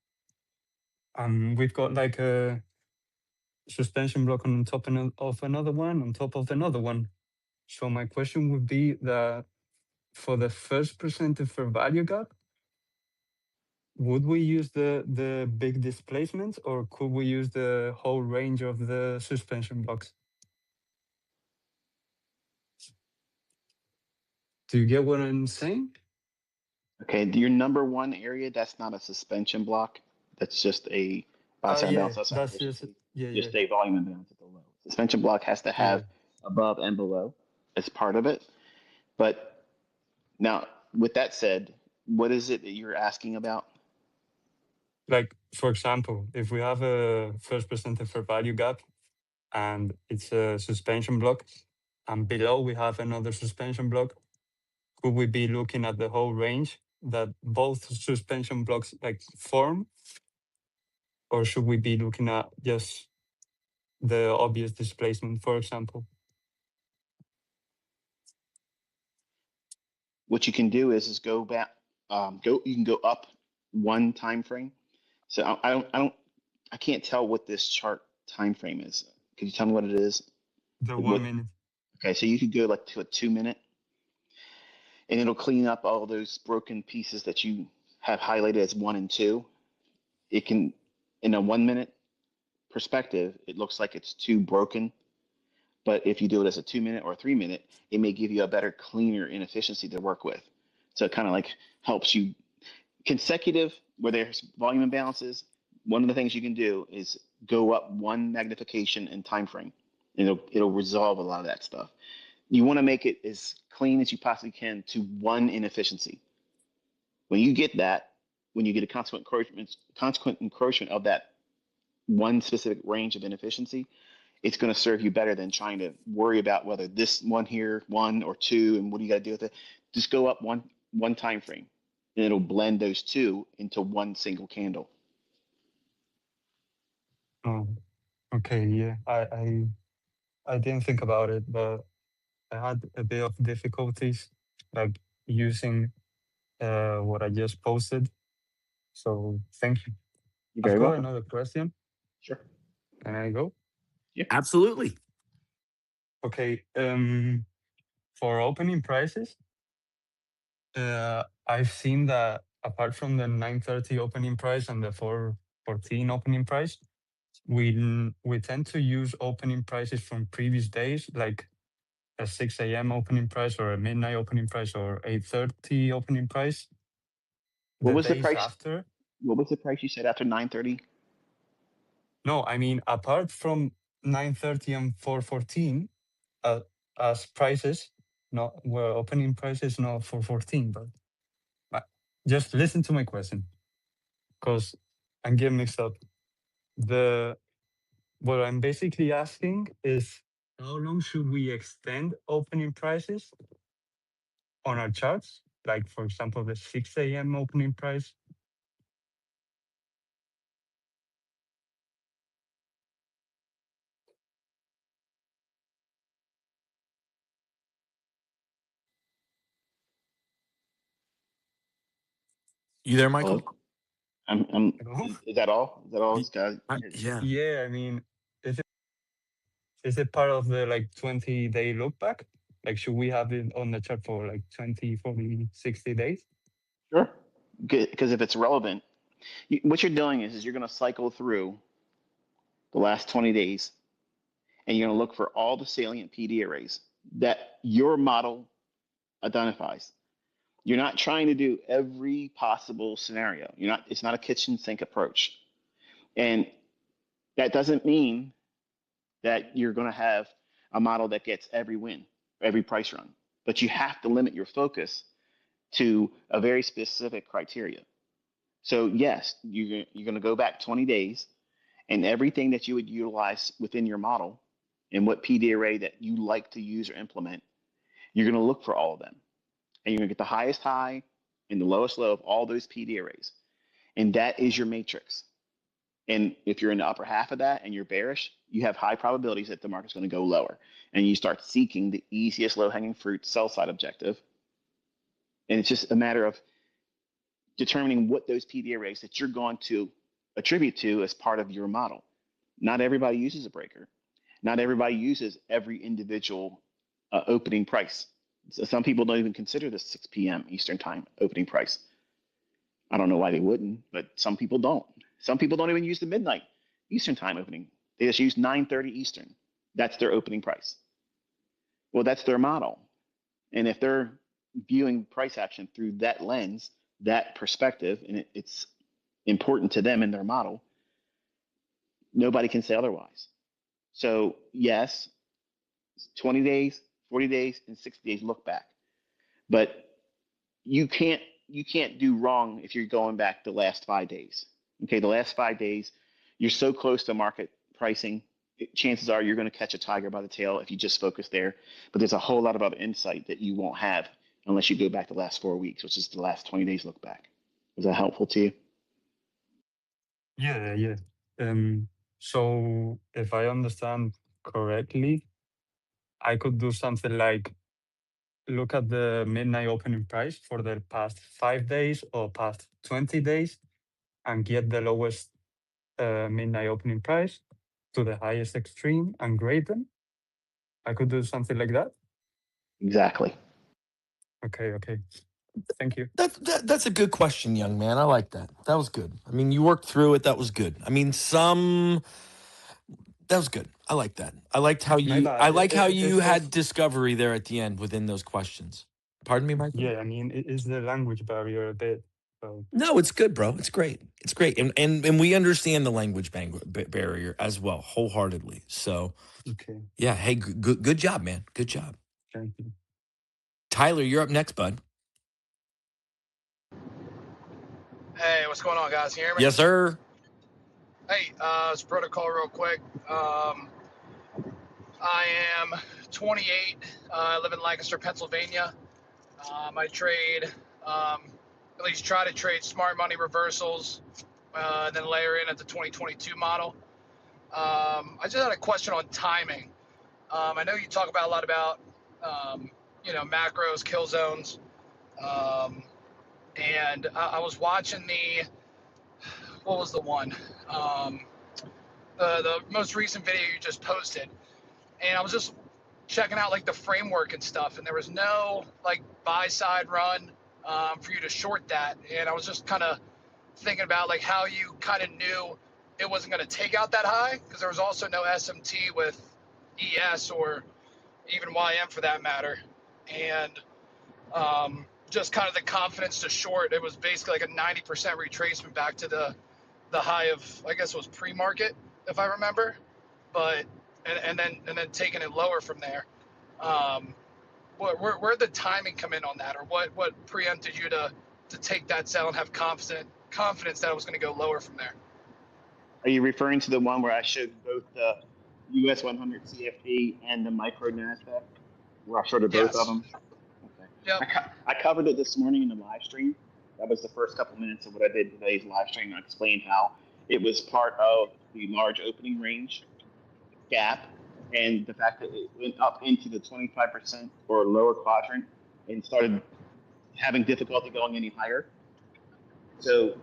and we've got like a suspension block on top of another one, on top of another one. So my question would be that for the first percentage for value gap, would we use the big displacement, or could we use the whole range of the suspension blocks? Do you get what I'm saying? Okay, your number one area, that's not a suspension block. That's just a outside Yeah, balance, outside that's just efficiency. yeah. Just a volume imbalance at the low. Suspension block has to Yeah. have above and below as part of it. But now, with that said, what is it that you're asking about? Like, for example, if we have a first percentage for value gap and it's a suspension block, and below we have another suspension block, could we be looking at the whole range that both suspension blocks like form? Or should we be looking at just the obvious displacement, for example? What you can do is go back, you can go up one time frame. So I can't tell what this chart time frame is. Can you tell me what it is? The Like 1 minute. Okay, so you could go like to a 2 minute, and it'll clean up all those broken pieces that you have highlighted as 1 and 2. It can, in a 1 minute perspective, it looks like it's too broken. But if you do it as a 2 minute or a 3 minute, it may give you a better, cleaner inefficiency to work with. So it kind of like helps you consecutive where there's volume imbalances. One of the things you can do is go up one magnification and time frame. It'll resolve a lot of that stuff. You want to make it as clean as you possibly can to one inefficiency When you get that, when you get a consequent encroachment of that one specific range of inefficiency, it's going to serve you better than trying to worry about whether this one here, one or two, and what do you got to do with it. Just go up one time frame, and it'll blend those two into one single candle. Oh, okay, yeah. I didn't think about it, but I had a bit of difficulties like using what I just posted. So thank you. You're I've very got welcome. another question. Sure. Can I go? Yeah. Absolutely. Okay. For opening prices, I've seen that apart from the 9:30 opening price and the 4:14 opening price, we tend to use opening prices from previous days, like a 6 a.m. opening price or a midnight opening price or 8:30 opening price. What The was the days price? after, What was the price you said after 9:30? no, I mean apart from 9:30 and 4:14 uh, as prices, not well opening prices not 4:14, but just listen to my question because I'm getting mixed up. The What I'm basically asking is how long should we extend opening prices on our charts? Like for example, the 6 a.m. opening price. You there, Michael? Hello. I'm. Hello? Is that all? Is that all? Y- This guy. Yeah. Yeah, I mean, is it part of the like 20-day look back? Like should we have it on the chart for like 20, 40, 60 days? Sure. Because if it's relevant, what you're doing is you're going to cycle through the last 20 days, and you're going to look for all the salient PD arrays that your model identifies. You're not trying to do every possible scenario. You're not. It's not a kitchen sink approach, and that doesn't mean that you're going to have a model that gets every win, every price run. But you have to limit your focus to a very specific criteria. So yes, you're going to go back 20 days, and everything that you would utilize within your model and what PD array that you like to use or implement, you're going to look for all of them. And you're going to get the highest high and the lowest low of all those PD arrays. And that is your matrix. And if you're in the upper half of that and you're bearish, you have high probabilities that the market's going to go lower. And you start seeking the easiest low hanging fruit sell side objective. And it's just a matter of determining what those PD arrays that you're going to attribute to as part of your model. Not everybody uses a breaker. Not everybody uses every individual opening price. So some people don't even consider the 6 p.m. Eastern time opening price. I don't know why they wouldn't, but some people don't. Some people don't even use the midnight Eastern time opening. They just use 9:30 Eastern. That's their opening price. Well, that's their model. And if they're viewing price action through that lens, that perspective, and it's important to them in their model, nobody can say otherwise. So, yes, 20 days, 40 days, and 60 days look back. But you can't do wrong if you're going back the last 5 days. Okay, the last 5 days, you're so close to market pricing. Chances are you're going to catch a tiger by the tail if you just focus there. But there's a whole lot of other insight that you won't have unless you go back the last 4 weeks, which is the last 20 days look back. Was that helpful to you? Yeah, yeah. So if I understand correctly, I could do something like look at the midnight opening price for the past 5 days or past 20 days and get the lowest midnight opening price to the highest extreme and grade them. I could do something like that. Exactly. Okay, okay. Thank you. That's a good question, young man. I like that. That was good. I mean, you worked through it. That was good. I mean, that was good. I like that. I liked how My you. I bad. like how you It's had just, discovery there at the end within those questions. Pardon me, Michael. yeah, I mean, it is the language barrier a bit. So, No, it's good, bro. It's great. It's great, and we understand the language barrier as well, wholeheartedly. So, okay. yeah. Hey, good job, man. Good job, Thank you. Tyler. You're up next, bud. what's going on, guys? Can you hear me? Yes, sir. Hey, it's protocol real quick. I am 28. I live in Lancaster, Pennsylvania. I trade, at least try to trade smart money reversals, and then layer in at the 2022 model. I just had a question on timing. I know you talk about a lot about, macros, kill zones, and I was watching what was the one? The most recent video you just posted, and I was just checking out like the framework and stuff, and there was no like buy side run for you to short that, and I was just kind of thinking about like how you kind of knew it wasn't going to take out that high, because there was also no SMT with ES or even YM for that matter, and just kind of the confidence to short. It was basically like a 90% retracement back to the high of, I guess it was pre-market, if I remember, but and then taking it lower from there. Where'd the timing come in on that, or what preempted you to take that sell and have confidence that it was going to go lower from there? Are you referring to the one where I showed both the US 100 CFD and the micro NASDAQ, where I shorted both of them? Okay. Yep. I covered it this morning in the live stream. That was the first couple minutes of what I did today's live stream. I explained how it was part of the large opening range gap, and the fact that it went up into the 25% or lower quadrant and started having difficulty going any higher. So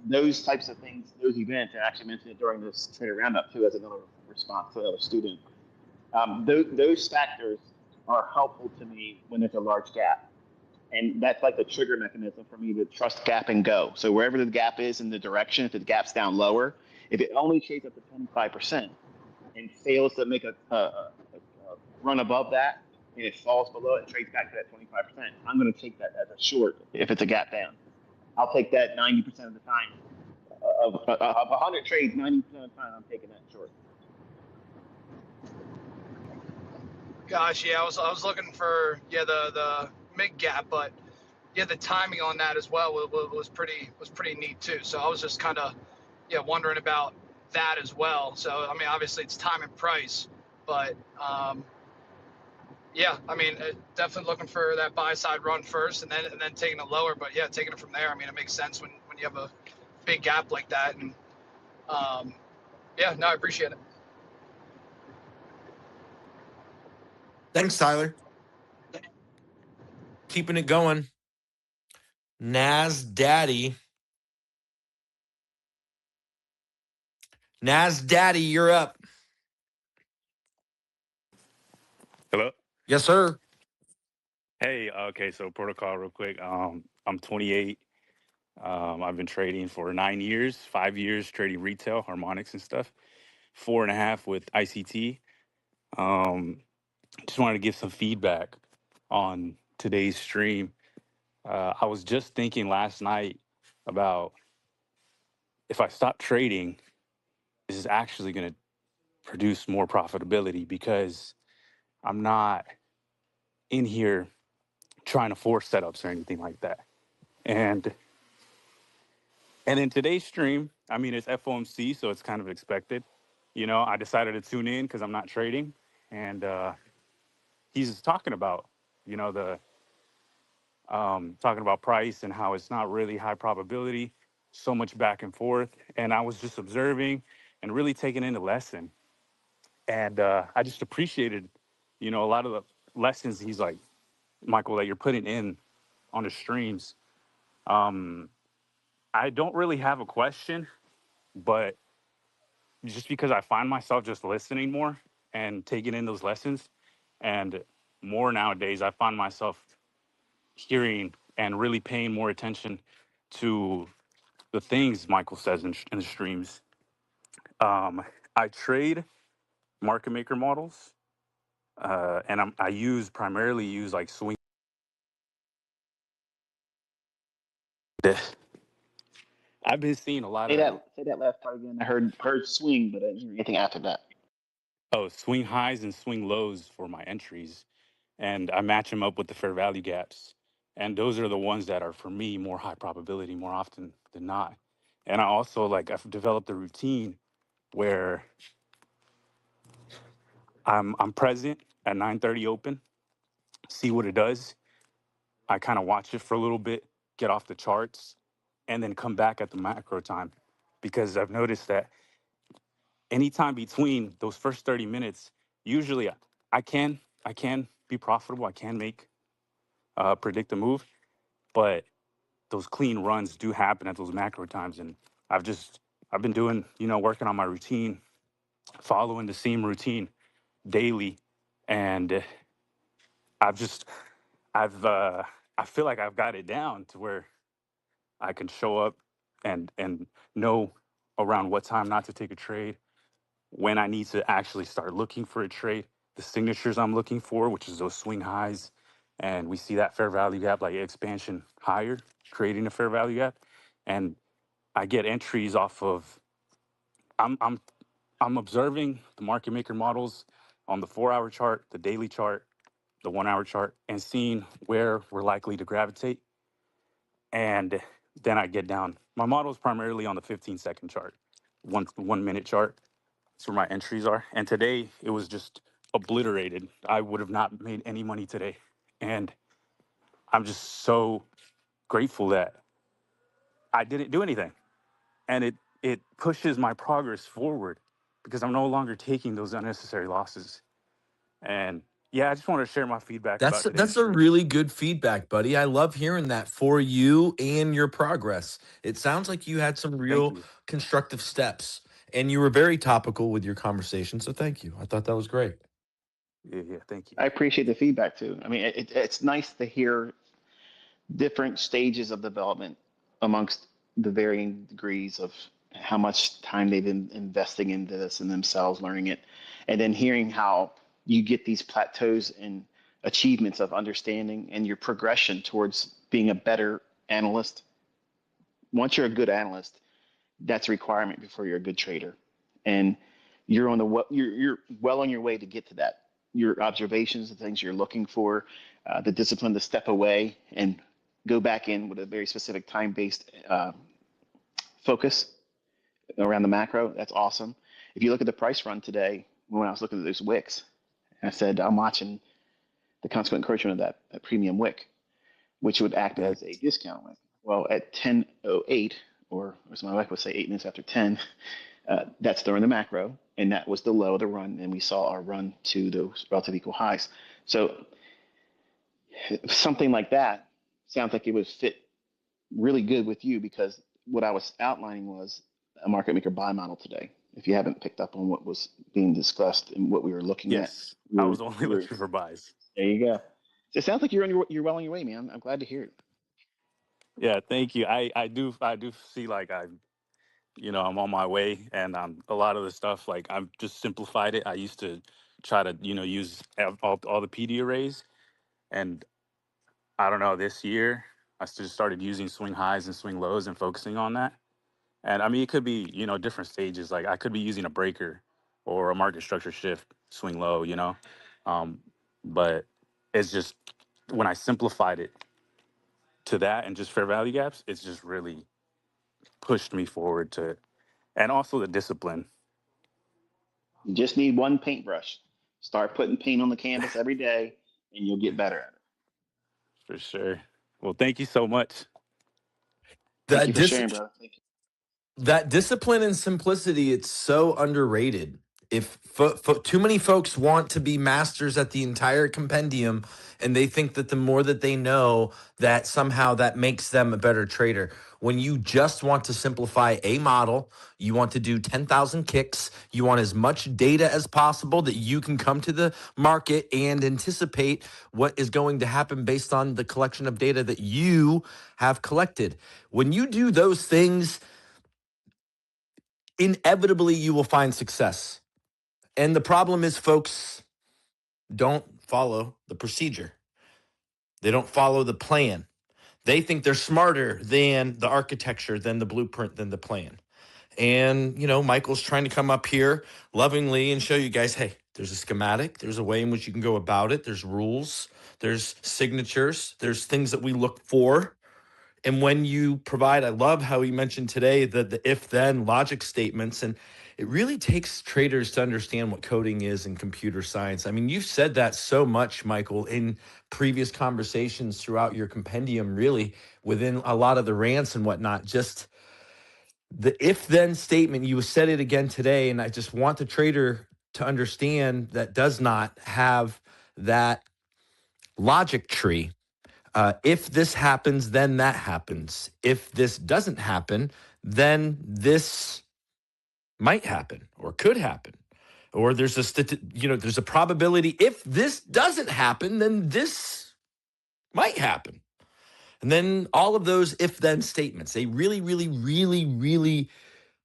those types of things, those events, I actually mentioned it during this trader roundup too as another response to another student. Those factors are helpful to me when there's a large gap. And that's like the trigger mechanism for me to trust gap and go. So wherever the gap is in the direction, if the gap's down lower, if it only trades up to 25% and fails to make a run above that, and it falls below it and trades back to that 25%, I'm going to take that as a short if it's a gap down. I'll take that 90% of the time. Of 100 trades, 90% of the time, I'm taking that short. Gosh, yeah, I was looking for the mid gap, but yeah, the timing on that as well was pretty neat too. So I was just kind of wondering about that as well. So I mean, obviously it's time and price, but yeah, I mean, definitely looking for that buy side run first, and then taking it lower. But yeah, taking it from there. I mean, it makes sense when you have a big gap like that, and yeah, no, I appreciate it. Thanks, Tyler. Keeping it going. Nas Daddy, you're up. Hello? Yes, sir. Hey, okay, so protocol real quick. I'm 28. I've been trading for 9 years, 5 years trading retail, harmonics and stuff, 4.5 with ICT. Just wanted to give some feedback on today's stream. I was just thinking last night about if I stop trading, this is actually going to produce more profitability because I'm not in here trying to force setups or anything like that. And in today's stream, I mean, it's FOMC, so it's kind of expected. You know, I decided to tune in because I'm not trading. And he's talking about, talking about price and how it's not really high probability, so much back and forth. And I was just observing and really taking in the lesson. And I just appreciated, a lot of the lessons he's like, Michael, that you're putting in on the streams. I don't really have a question, but just because I find myself just listening more and taking in those lessons, and more nowadays, I find myself hearing and really paying more attention to the things Michael says in the streams. I trade market maker models, and I primarily use like swing. I've been seeing a lot Say of that last part again. I heard swing, but I didn't hear anything after that. swing highs and swing lows for my entries, and I match them up with the fair value gaps. And those are the ones that are, for me, more high probability more often than not. And I also like I've developed a routine where I'm present at 9:30 open, see what it does. I kind of watch it for a little bit, get off the charts, and then come back at the macro time, because I've noticed that anytime between those first 30 minutes, usually I can be profitable. I can make predict a move, but those clean runs do happen at those macro times. And I've just I've been doing, working on my routine, following the same routine daily, and I've just I've I feel like I've got it down to where I can show up and know around what time not to take a trade, when I need to actually start looking for a trade, the signatures I'm looking for, which is those swing highs, and we see that fair value gap, like expansion higher, creating a fair value gap, and I get entries off of. I'm observing the market maker models on the 4-hour chart, the daily chart, the 1-hour chart, and seeing where we're likely to gravitate. And then I get down. My model is primarily on the 15-second chart, 1 minute chart. That's where my entries are. And today it was just obliterated. I would have not made any money today. And I'm just so grateful that I didn't do anything. And it pushes my progress forward because I'm no longer taking those unnecessary losses. And yeah, I just want to share my feedback That's about today's that's a stream. really good feedback, buddy. I love hearing that for you and your progress. It sounds like you had some Thank real you. constructive steps, and you were very topical with your conversation. So thank you. I thought that was great. Yeah, thank you. I appreciate the feedback too. I mean, it's nice to hear different stages of development amongst the varying degrees of how much time they've been investing into this and themselves learning it, and then hearing how you get these plateaus and achievements of understanding and your progression towards being a better analyst. Once you're a good analyst, that's a requirement before you're a good trader, and you're well on your way to get to that. Your observations, the things you're looking for, the discipline to step away and go back in with a very specific time-based focus around the macro. That's awesome. If you look at the price run today, when I was looking at those wicks, I said I'm watching the consequent encroachment of that premium wick, which would act Mhm. as a discount wick. Well, at 10:08, or as my wife would say, 8 minutes after 10, that's during the macro, and that was the low of the run, and we saw our run to those relative equal highs. So something like that sounds like it would fit really good with you, because what I was outlining was a market maker buy model today. If you haven't picked up on what was being discussed and what we were looking at, Yes, I you're, was only you're looking for buys. there. You go. It sounds like you're well on your way, man. I'm glad to hear it. Yeah, thank you. I do see like I'm on my way, and a lot of the stuff like I've just simplified it. I used to try to use all the PD arrays, and I don't know, this year I just started using swing highs and swing lows and focusing on that. And I mean, it could be different stages. Like I could be using a breaker or a market structure shift swing low, um, but it's just when I simplified it to that and just fair value gaps, it's just really pushed me forward to, and also the discipline. You just need one paintbrush. Start putting paint on the canvas every day, and you'll get better at it. For sure. Well, thank you so much. Thank you That for dis- sharing, brother. Thank you. that discipline and simplicity, it's so underrated. If too many folks want to be masters at the entire compendium, and they think that the more that they know, that somehow that makes them a better trader. When you just want to simplify a model, you want to do 10,000 kicks, you want as much data as possible that you can come to the market and anticipate what is going to happen based on the collection of data that you have collected. When you do those things, inevitably you will find success. And the problem is folks don't follow the procedure. They don't follow the plan. They think they're smarter than the architecture, than the blueprint, than the plan. And, Michael's trying to come up here lovingly and show you guys, hey, there's a schematic, there's a way in which you can go about it, there's rules, there's signatures, there's things that we look for And when you provide, I love how he mentioned today the if then logic statements. And it really takes traders to understand what coding is in computer science. I mean, you've said that so much, Michael, in previous conversations throughout your compendium, really within a lot of the rants and whatnot. Just the if then statement, you said it again today. And I just want the trader to understand that does not have that logic tree. If this happens, then that happens. If this doesn't happen, then this might happen or could happen. Or there's there's a probability if this doesn't happen, then this might happen. And then all of those if then statements, they really, really, really, really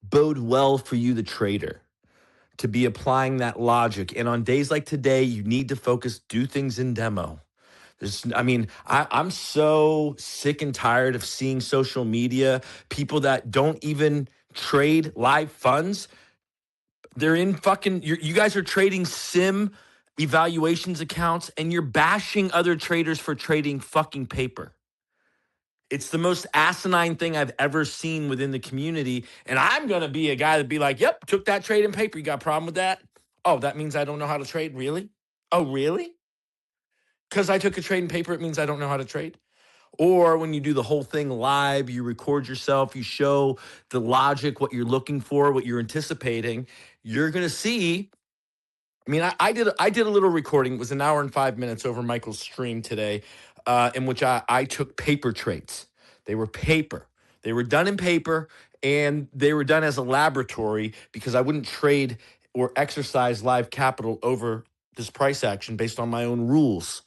bode well for you, the trader, to be applying that logic. And on days like today, you need to focus, do things in demo. I'm so sick and tired of seeing social media, people that don't even trade live funds. They're in fucking, you guys are trading sim evaluations accounts and you're bashing other traders for trading fucking paper. It's the most asinine thing I've ever seen within the community. And I'm going to be a guy that'd be like, yep, took that trade in paper. You got a problem with that? Oh, that means I don't know how to trade? Really? Oh, really? Because I took a trade in paper, it means I don't know how to trade? Or when you do the whole thing live, you record yourself, you show the logic, what you're looking for, what you're anticipating, you're going to see. I mean, I did a little recording. It was an hour and 5 minutes over Michael's stream today, in which I took paper trades. They were paper. They were done in paper, and they were done as a laboratory because I wouldn't trade or exercise live capital over this price action based on my own rules.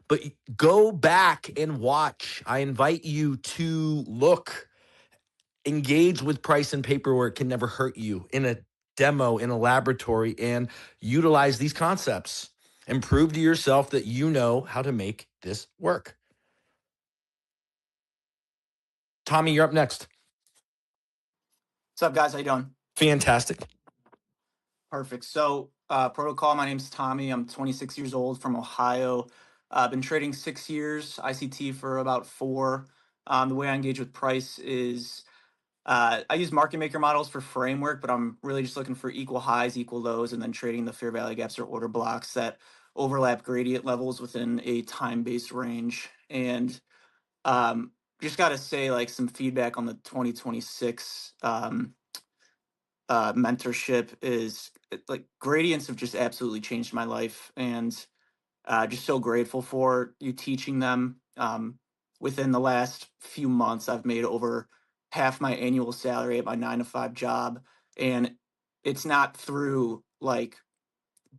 But go back and watch. I invite you to look, engage with price and paper where it can never hurt you in a demo, in a laboratory, and utilize these concepts and prove to yourself that you know how to make this work. Tommy, you're up next. What's up, guys? How you doing? Fantastic. Perfect. So, protocol, my name's Tommy. I'm 26 years old from Ohio. I've been trading 6 years, ICT for about 4. The way I engage with price is I use market maker models for framework, but I'm really just looking for equal highs, equal lows, and then trading the fair value gaps or order blocks that overlap gradient levels within a time-based range. And just got to say, like, some feedback on the 2026 mentorship is like gradients have just absolutely changed my life, and just so grateful for you teaching them. Within the last few months, I've made over half my annual salary at my 9 to 5 job, and it's not through like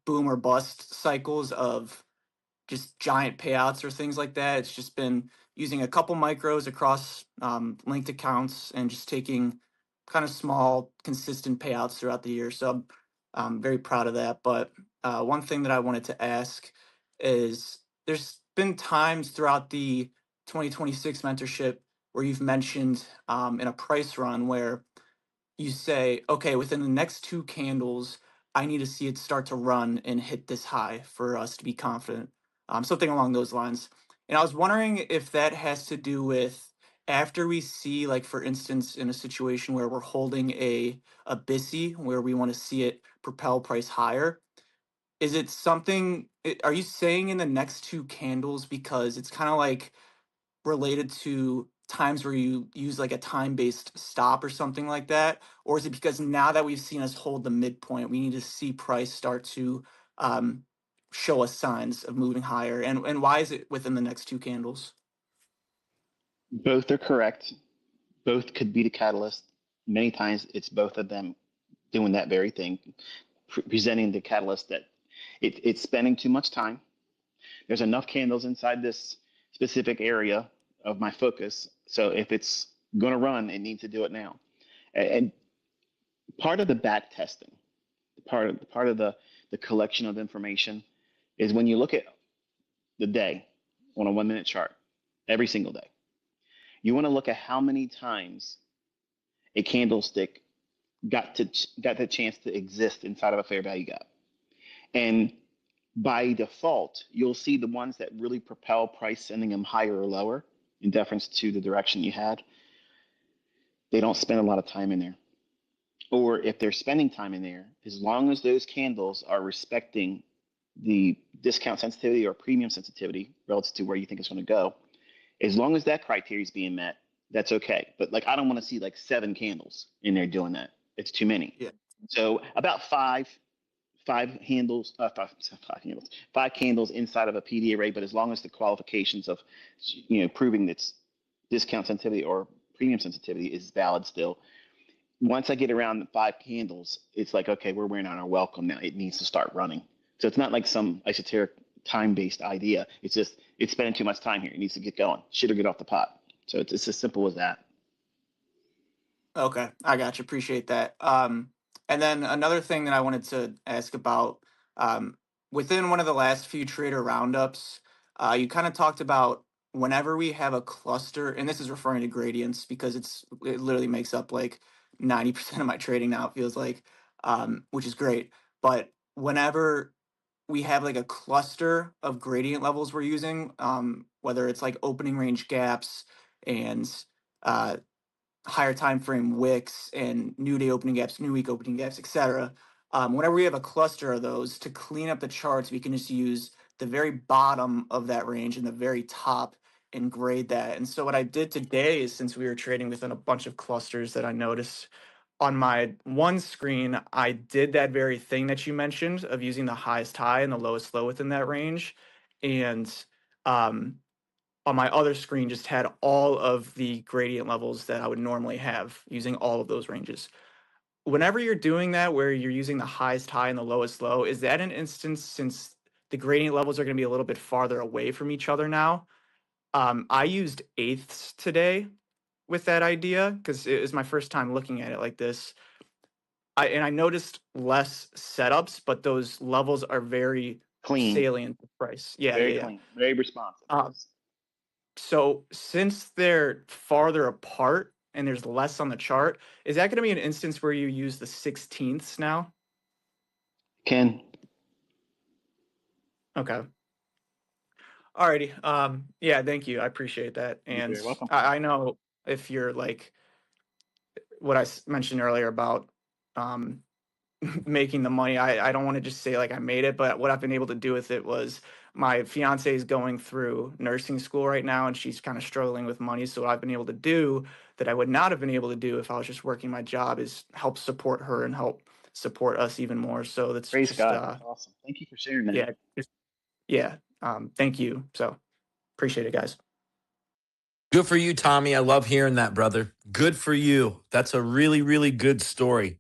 boom or bust cycles of just giant payouts or things like that. It's just been using a couple micros across linked accounts and just taking kind of small, consistent payouts throughout the year. So I'm very proud of that. But one thing that I wanted to ask is there's been times throughout the 2026 mentorship where you've mentioned in a price run where you say, okay, within the next 2 candles, I need to see it start to run and hit this high for us to be confident. Something along those lines. And I was wondering if that has to do with after we see, like, for instance, in a situation where we're holding a BISI where we want to see it propel price higher. Is it something, are you saying in the next 2 candles because it's kind of like related to times where you use like a time-based stop or something like that? Or is it because now that we've seen us hold the midpoint, we need to see price start to um, show us signs of moving higher? And why is it within the next 2 candles? Both are correct. Both could be the catalyst. Many times it's both of them doing that very thing, presenting the catalyst that it's spending too much time. There's enough candles inside this specific area of my focus. So if it's going to run, it needs to do it now. And part of the back testing, part of the collection of information is when you look at the day on a 1 minute chart, every single day, you want to look at how many times a candlestick got the chance to exist inside of a fair value gap. And by default, you'll see the ones that really propel price, sending them higher or lower. in deference to the direction you had, they don't spend a lot of time in there. Or if they're spending time in there, as long as those candles are respecting the discount sensitivity or premium sensitivity relative to where you think it's going to go, as long as that criteria is being met, that's okay. But like, I don't want to see like 7 candles in there doing that. It's too many. Yeah. So about five handles, five handles, 5 candles inside of a PD array. But as long as the qualifications of, proving that's discount sensitivity or premium sensitivity is valid still, once I get around the 5 candles, it's like, okay, we're wearing on our welcome now. It needs to start running. So it's not like some esoteric time-based idea. It's just, it's spending too much time here. It needs to get going. Shit or get off the pot. So it's as simple as that. Okay, I got you. Appreciate that. And then another thing that I wanted to ask about, um, within one of the last few trader roundups, you kind of talked about whenever we have a cluster, and this is referring to gradients because it literally makes up like 90% of my trading now, it feels like, which is great. But whenever we have like a cluster of gradient levels we're using, whether it's like opening range gaps and uh, higher time frame wicks and new day opening gaps, new week opening gaps, etc. Whenever we have a cluster of those, to clean up the charts, we can just use the very bottom of that range and the very top and grade that. And so what I did today is, since we were trading within a bunch of clusters that I noticed on my one screen, I did that very thing that you mentioned of using the highest high and the lowest low within that range. And um, on my other screen just had all of the gradient levels that I would normally have using all of those ranges. Whenever you're doing that, where you're using the highest high and the lowest low, is that an instance, since the gradient levels are going to be a little bit farther away from each other now? I used eighths today with that idea because it was my first time looking at it like this. I noticed less setups, but those levels are very Clean, salient to price. Yeah, very yeah, yeah. clean, very responsive. Yes. So since they're farther apart and there's less on the chart, is that going to be an instance where you use the 16ths now? Ken, Okay. Alrighty. Yeah, thank you. I appreciate that. you're And very welcome. I know if you're like what I mentioned earlier about um, making the money. I don't want to just say like I made it, but what I've been able to do with it was my fiance is going through nursing school right now and she's kind of struggling with money. So what I've been able to do that I would not have been able to do if I was just working my job is help support her and help support us even more. So that's Praise just God. That's awesome. Thank you for sharing that. yeah, yeah. Thank you. So appreciate it, guys. Good for you, Tommy. I love hearing that, brother. Good for you. That's a really, really good story.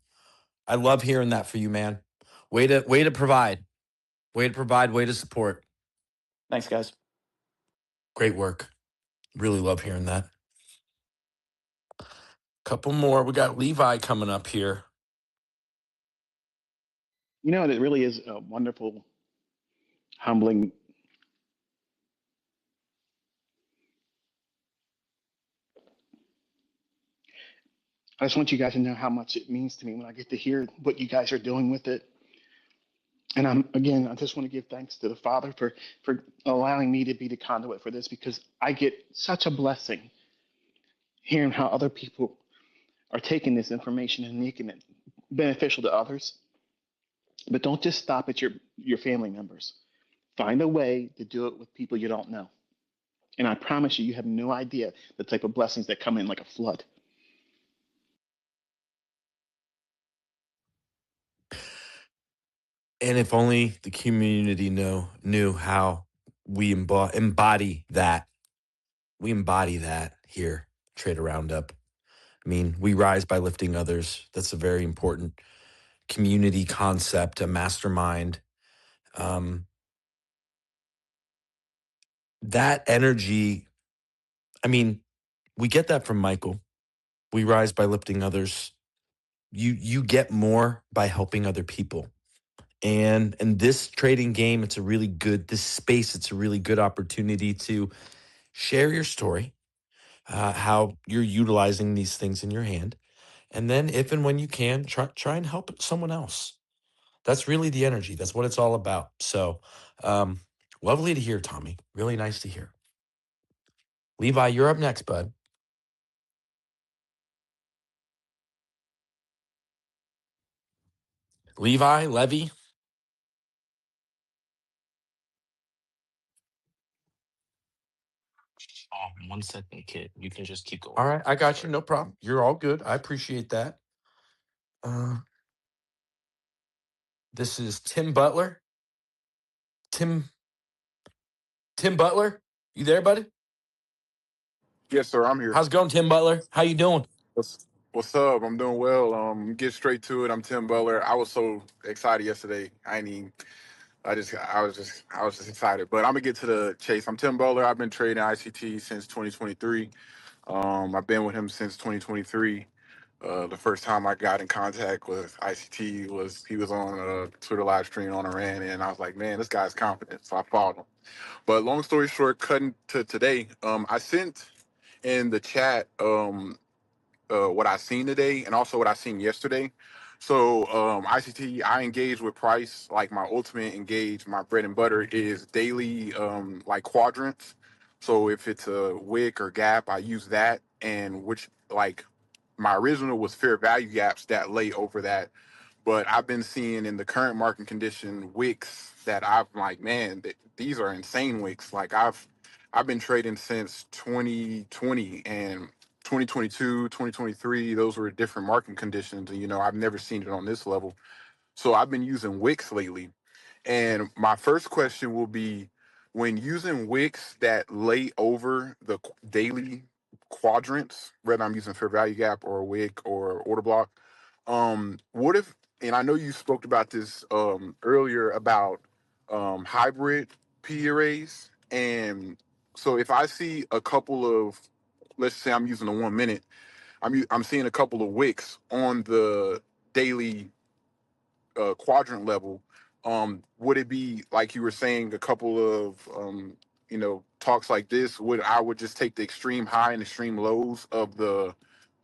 I love hearing that for you, man. Way to provide. Way to provide, way to support. Thanks, guys. Great work. Really love hearing that. Couple more. We got Levi coming up here. It really is a wonderful, humbling. I just want you guys to know how much it means to me when I get to hear what you guys are doing with it. And I just want to give thanks to the Father for allowing me to be the conduit for this, because I get such a blessing hearing how other people are taking this information and making it beneficial to others. But don't just stop at your family members. Find a way to do it with people you don't know. And I promise you, you have no idea the type of blessings that come in like a flood. And if only the community knew how we embody that. We embody that here, Trader Roundup. I mean, we rise by lifting others. That's a very important community concept, a mastermind. Um, that energy, I mean, we get that from Michael. We rise by lifting others. You get more by helping other people. And in this trading game, this space, it's a really good opportunity to share your story, how you're utilizing these things in your hand. And then if and when you can, try and help someone else. That's really the energy. That's what it's all about. So lovely to hear, Tommy. Really nice to hear. Levi, you're up next, bud. Levi, Levy. Oh, 1 second, kid. You can just keep going. All right, I got Sorry. you. No problem. You're all good. I appreciate that. This is Tim Butler. Tim Butler, you there, buddy? Yes, sir. I'm here. How's it going, Tim Butler? How you doing? What's up? I'm doing well. Get straight to it. I'm Tim Butler. I was so excited yesterday. I was just excited. But I'm gonna get to the chase. I'm Tim Butler. I've been trading ICT since 2023. I've been with him since 2023. The first time I got in contact with ICT was he was on a Twitter live stream on Iran, and I was like, man, this guy's confident. So I followed him. But long story short, cutting to today, I sent in the chat what I seen today and also what I seen yesterday. So ICT, I engage with price. Like my ultimate engage, my bread and butter is daily like quadrants. So if it's a wick or gap, I use that. And which like my original was fair value gaps that lay over that. But I've been seeing in the current market condition wicks that I'm like, man, these are insane wicks. Like I've been trading since 2020 and 2022, 2023, those were different market conditions. And, I've never seen it on this level. So I've been using wicks lately. And my first question will be when using wicks that lay over the daily quadrants, whether I'm using fair value gap or a wick or order block, what if, and I know you spoke about this earlier about hybrid P arrays. And so if I see a couple of, let's say I'm using the 1 minute, I'm seeing a couple of wicks on the daily quadrant level. Would it be like you were saying a couple of talks like this? I would just take the extreme high and extreme lows of the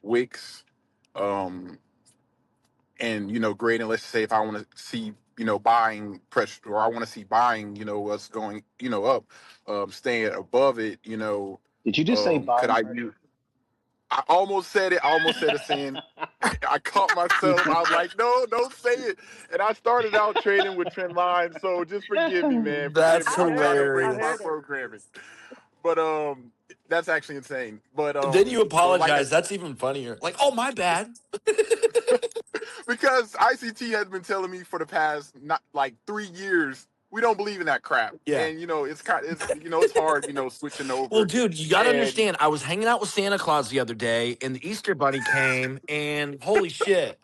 wicks, and grading. Let's say if I want to see buying pressure, or I want to see buying what's going up, staying above it. Did you just say Could buying I pressure? I almost said it. I almost said a saying. I caught myself. I was like, no, don't say it. And I started out trading with trend lines, so just forgive me, man. Forgive me. That's I I'm heard trying to it. I raise my hilarious. heard it. programming. But that's actually insane. But Then you so like apologize. That's even funnier. Like, oh, my bad. because ICT has been telling me for the past not like 3 years we don't believe in that crap. Yeah. And it's hard, switching Well, over. dude, you got to And understand. I was hanging out with Santa Claus the other day, and the Easter Bunny came, and holy shit.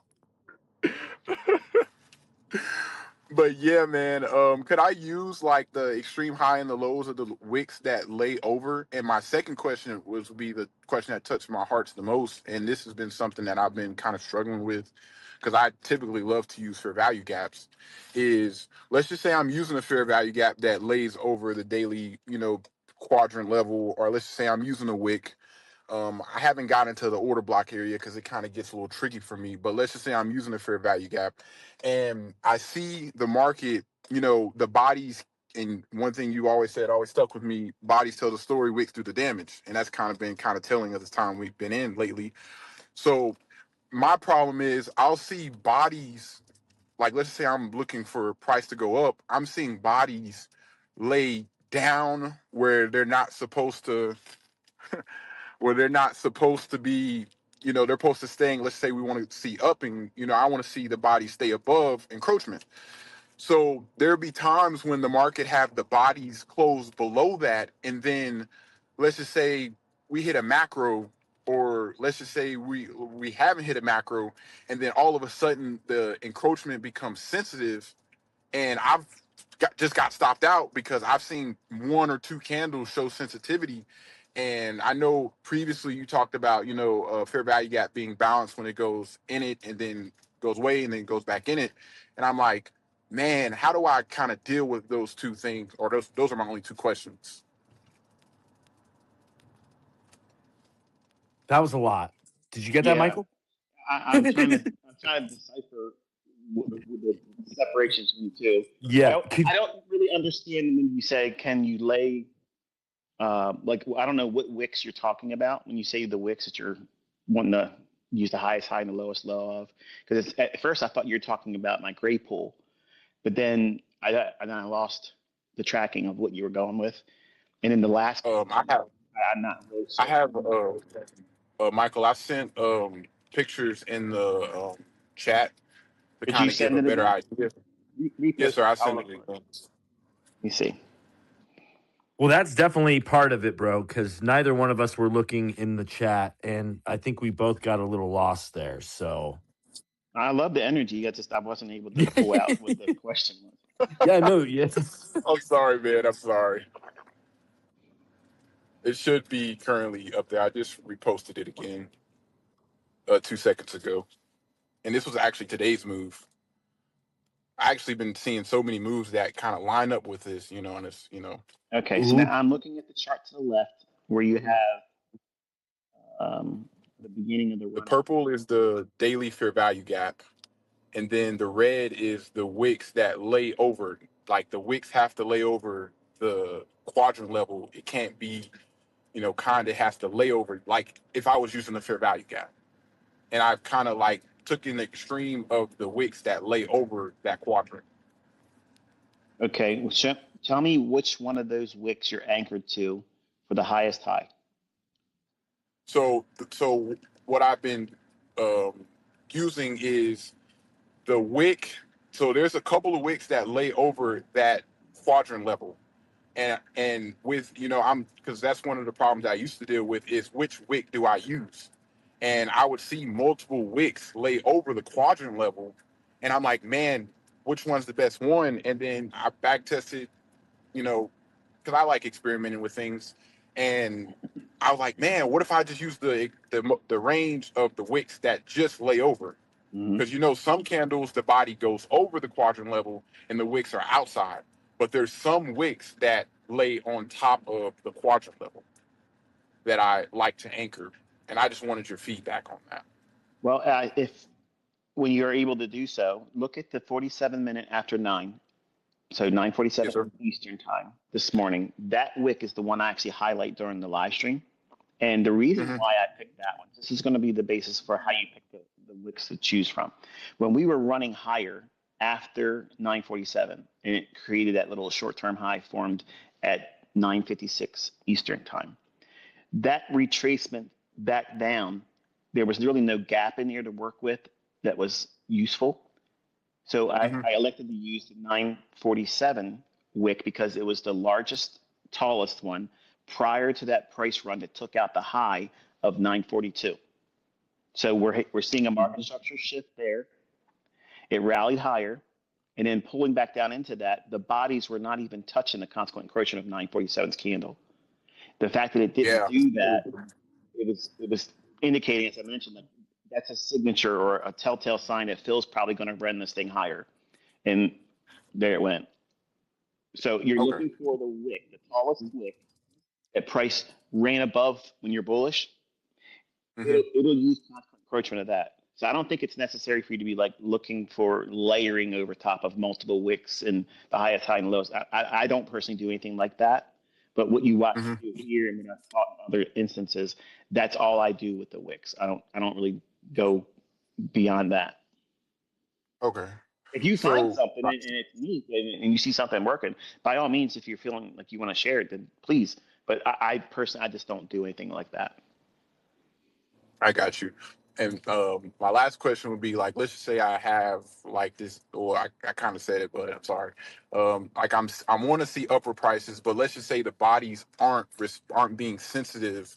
But yeah, man, could I use like the extreme high and the lows of the wicks that lay over? And my second question would be the question that touched my hearts the most. And this has been something that I've been kind of struggling with because I typically love to use fair value gaps. Is let's just say I'm using a fair value gap that lays over the daily, quadrant level, or let's just say I'm using a wick. I haven't gotten to the order block area because it kind of gets a little tricky for me. But let's just say I'm using a fair value gap, and I see the market. The bodies. And one thing you always said always stuck with me: bodies tell the story, wicks do the damage, and that's kind of been kind of telling of this time we've been in lately. So my problem is I'll see bodies like let's say I'm looking for price to go up. I'm seeing bodies lay down where they're not supposed to where they're not supposed to be, they're supposed to staying, let's say we want to see up and, I want to see the body stay above encroachment. So there'll be times when the market have the bodies close below that. And then let's just say we hit a macro, or let's just say we haven't hit a macro. And then all of a sudden the encroachment becomes sensitive, and I've just got stopped out because I've seen one or two candles show sensitivity. And I know previously you talked about, fair value gap being balanced when it goes in it and then goes away and then goes back in it. And I'm like, man, how do I kind of deal with those two things? Or those are my only two questions. That was a lot. Did you get that, Yeah, Michael? I'm trying to decipher the separations between the two. Yeah. I don't really understand when you say, can you lay like I don't know what wicks you're talking about when you say the wicks that you're wanting to use the highest high and the lowest low of. Because at first I thought you were talking about my gray pool, but then I lost the tracking of what you were going with. And in the last, I have I'm not really I certain. have Michael. I sent pictures in the chat to Did you kind of give send a it better again? idea. Yes, Repost sir. it. I I'll sent it look for it. again. Let me see. Well, that's definitely part of it, bro, because neither one of us were looking in the chat, and I think we both got a little lost there. So, I love the energy. I wasn't able to pull out what the question was. yeah, no, yes. I'm sorry, man. I'm sorry. It should be currently up there. I just reposted it again 2 seconds ago, and this was actually today's move. I actually been seeing so many moves that kind of line up with this, and it's. Okay, so now Ooh, I'm looking at the chart to the left where you have the beginning of the The run up. purple is the daily fair value gap, and then the red is the wicks that lay over. Like the wicks have to lay over the quadrant level. It can't be, kind of has to lay over. Like if I was using the fair value gap, and I've kind of like took an extreme of the wicks that lay over that quadrant. Okay, well, tell me which one of those wicks you're anchored to for the highest high. So what I've been um, using is the wick. So there's a couple of wicks that lay over that quadrant level, and with I'm because that's one of the problems I used to deal with is which wick do I use, and I would see multiple wicks lay over the quadrant level, and I'm like, man, which one's the best one? And then I back tested, you know, because I like experimenting with things, and I was like, man, what if I just use the range of the wicks that just lay over? Mm-hmm. Because some candles, the body goes over the quadrant level and the wicks are outside, but there's some wicks that lay on top of the quadrant level that I like to anchor, and I just wanted your feedback on that. Well, if when you're able to do so, look at the 47-minute after 9. So Yes, 9:47 sir. Eastern time this morning. That wick is the one I actually highlight during the live stream. And the reason Mm-hmm. why I picked that one, this is going to be the basis for how you pick the wicks to choose from. When we were running higher after 9:47, and it created that little short-term high formed at 9:56 Eastern time. That retracement back down, there was really no gap in there to work with that was useful. So Mm-hmm. I elected to use the 947 wick because it was the largest, tallest one prior to that price run that took out the high of 942. So we're seeing a market structure shift there. It rallied higher, and then pulling back down into that, the bodies were not even touching the consequent encroachment of 947's candle. The fact that it didn't Yeah. do that, it was indicating, as I mentioned, that that's a signature or a telltale sign that Phil's probably going to run this thing higher. And there it went. So you're Okay. looking for the wick, the tallest wick that price ran above when you're bullish. Mm-hmm. It'll use constant encroachment of that. So I don't think it's necessary for you to be like looking for layering over top of multiple wicks and the highest high and lows. I don't personally do anything like that. But what you watch Mm-hmm. me do here and when I've taught in other instances, that's all I do with the wicks. I don't really go beyond that. Okay. If you find So something and it's neat and you see something working, by all means, if you're feeling like you want to share it, then please. But I personally, I just don't do anything like that. I got you. And my last question would be like, let's just say I have like this, or I kind of said it, but I'm sorry. Like I want to see upper prices, but let's just say the bodies aren't being sensitive.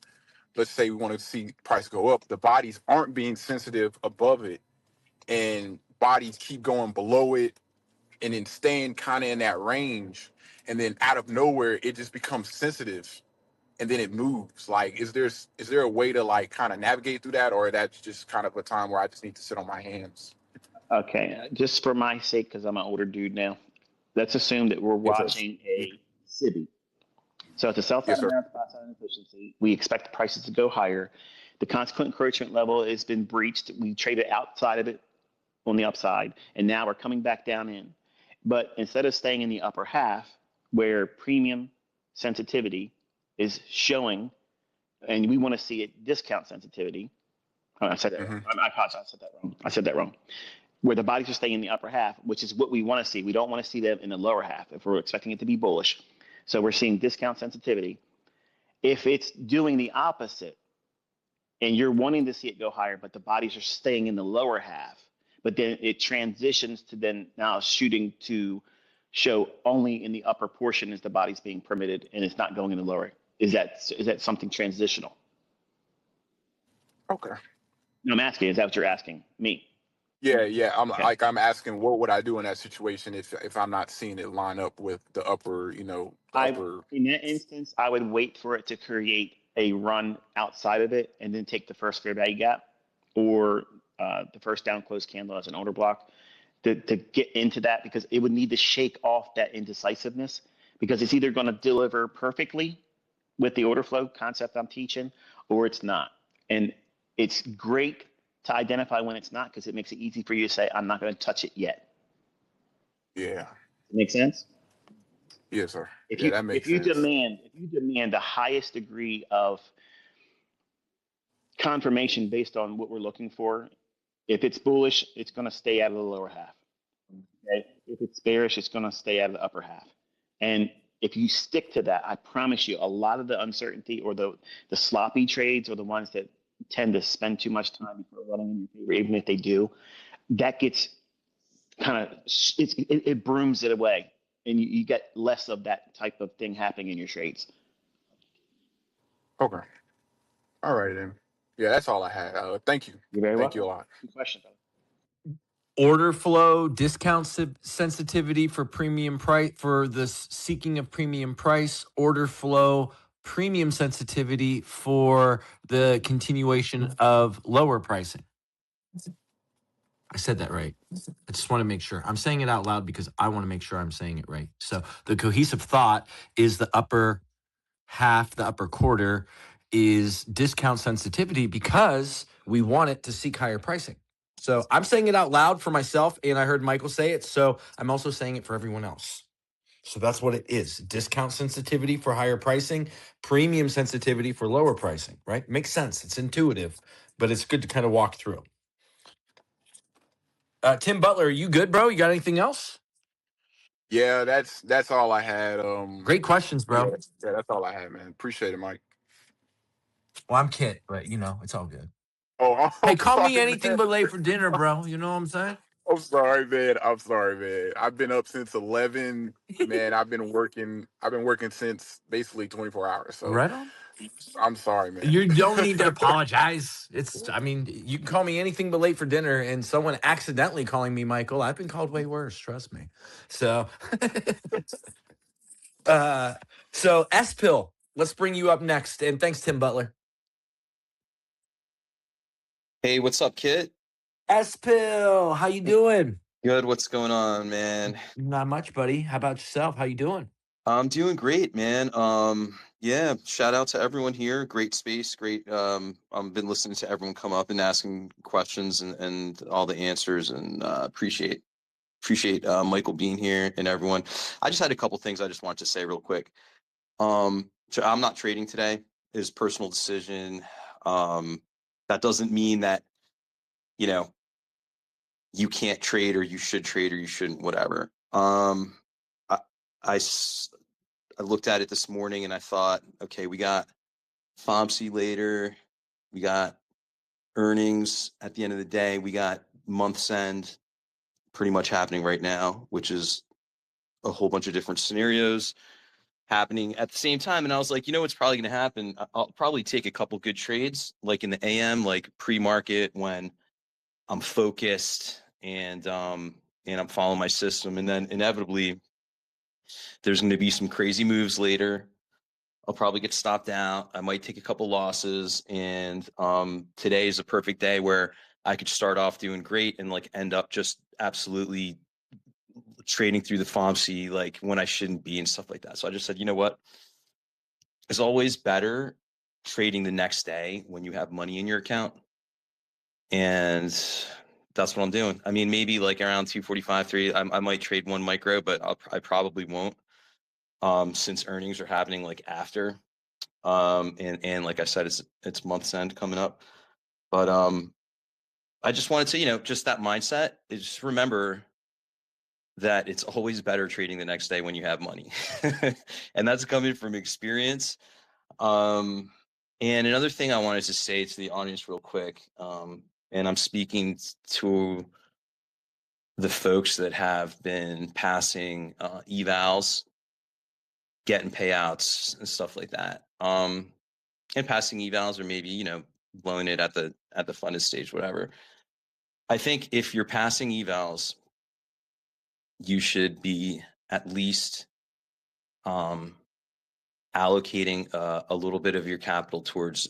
Let's say we want to see price go up. The bodies aren't being sensitive above it, and bodies keep going below it, and then staying kind of in that range, and then out of nowhere it just becomes sensitive and then it moves. Like, is there a way to like kind of navigate through that, or that's just kind of a time where I just need to sit on my hands? Okay, just for my sake, because I'm an older dude now, let's assume that we're Yes, sir. watching a SIBI. So it's a sell Yes, side sir. imbalance, buy side inefficiency. We expect the prices to go higher. The consequent encroachment level has been breached. We traded outside of it on the upside, and now we're coming back down in. But instead of staying in the upper half, where premium sensitivity is showing, and we want to see it discount sensitivity. Oh, I said that Mm-hmm. wrong. I apologize. I said that wrong. Where the bodies are staying in the upper half, which is what we want to see. We don't want to see them in the lower half if we're expecting it to be bullish. So we're seeing discount sensitivity. If it's doing the opposite and you're wanting to see it go higher, but the bodies are staying in the lower half, but then it transitions to then now shooting to show only in the upper portion is the body's being permitted and it's not going in the lower. Is that something transitional? Okay. No, I'm asking. Is that what you're asking me? Yeah. Okay. I'm asking, what would I do in that situation if I'm not seeing it line up with the upper, the upper. In that instance, I would wait for it to create a run outside of it and then take the first fair value gap or the first down close candle as an order block to get into that, because it would need to shake off that indecisiveness, because it's either going to deliver perfectly with the order flow concept I'm teaching or it's not. And it's great to identify when it's not, because it makes it easy for you to say, I'm not going to touch it yet. Yeah. Make sense? Yes, sir. If Yeah, you that makes sense. if you demand the highest degree of confirmation based on what we're looking for, if it's bullish, it's going to stay out of the lower half. Okay? If it's bearish, it's going to stay out of the upper half. And if you stick to that, I promise you, a lot of the uncertainty or the sloppy trades, or the ones that tend to spend too much time before running in your favor, even if they do, that gets kind of it brooms it away, and you get less of that type of thing happening in your trades. Okay. All right then. Yeah, that's all I had. Thank you. You're very Thank you welcome. a lot. Good question, brother. Order flow, discount sensitivity for premium price, for the seeking of premium price, order flow, premium sensitivity for the continuation of lower pricing. I said that right. I just want to make sure. I'm saying it out loud because I want to make sure I'm saying it right. So the cohesive thought is the upper half, the upper quarter is discount sensitivity, because we want it to seek higher pricing. So I'm saying it out loud for myself, and I heard Michael say it. So I'm also saying it for everyone else. So that's what it is. Discount sensitivity for higher pricing, premium sensitivity for lower pricing, right? Makes sense. It's intuitive, but it's good to kind of walk through. Tim Butler, are you good, bro? You got anything else? Yeah, that's all I had. Great questions, bro. Yeah, that's all I had, man. Appreciate it, Mike. Well, I'm Kit, but it's all good. Oh, Hey, I'm call me sorry, anything man. but late for dinner, bro. You know what I'm saying? I'm sorry, man. I'm sorry, man. I've been up since 11. Man, I've been working since basically 24 hours. So Right on. I'm sorry, man. You don't need to apologize. You can call me anything but late for dinner, and someone accidentally calling me Michael, I've been called way worse, trust me. So, S-Pill, let's bring you up next. And thanks, Tim Butler. Hey, what's up, Kit? S-Pill, how you doing? Good. What's going on, man? Not much, buddy. How about yourself? How you doing? I'm doing great, man. Yeah, shout out to everyone here. Great space, great. I've been listening to everyone come up and asking questions and all the answers, and appreciate Michael being here and everyone. I just had a couple things I just wanted to say real quick. So I'm not trading today. It's a personal decision. That doesn't mean that, you can't trade or you should trade or you shouldn't, whatever. I looked at it this morning and I thought, okay, we got FOMC later, we got earnings at the end of the day, we got month's end pretty much happening right now, which is a whole bunch of different scenarios happening at the same time. And I was like, what's probably going to happen? I'll probably take a couple good trades, like in the AM, like pre-market, when I'm focused and I'm following my system. And then inevitably there's going to be some crazy moves later. I'll probably get stopped out. I might take a couple losses. And today is a perfect day where I could start off doing great and like end up just absolutely trading through the FOMC like when I shouldn't be and stuff like that. So I just said, you know what? It's always better trading the next day when you have money in your account. And that's what I'm doing. I mean, maybe like around 245, 3, I might trade one micro, but I probably won't, since earnings are happening like after. And like I said, it's month's end coming up. But I just wanted to, just that mindset is just remember that it's always better trading the next day when you have money. And that's coming from experience. And another thing I wanted to say to the audience real quick, and I'm speaking to the folks that have been passing evals, getting payouts and stuff like that. And passing evals, or maybe, blowing it at the funded stage, whatever. I think if you're passing evals, you should be at least allocating a little bit of your capital towards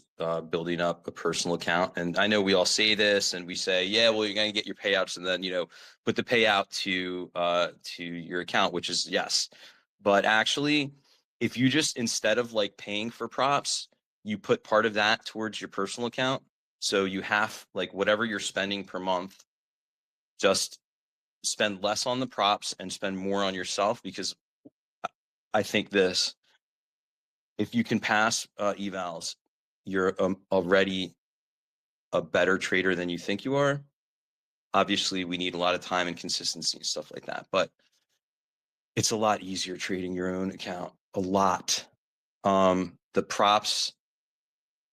building up a personal account. And I know we all say this and we say, yeah, well, you're going to get your payouts and then, put the payout to your account, which is yes. But actually, if you just, instead of like paying for props, you put part of that towards your personal account. So you have like whatever you're spending per month, just spend less on the props and spend more on yourself, because I think this, if you can pass evals, you're already a better trader than you think you are. Obviously, we need a lot of time and consistency and stuff like that, but it's a lot easier trading your own account. A lot. The props,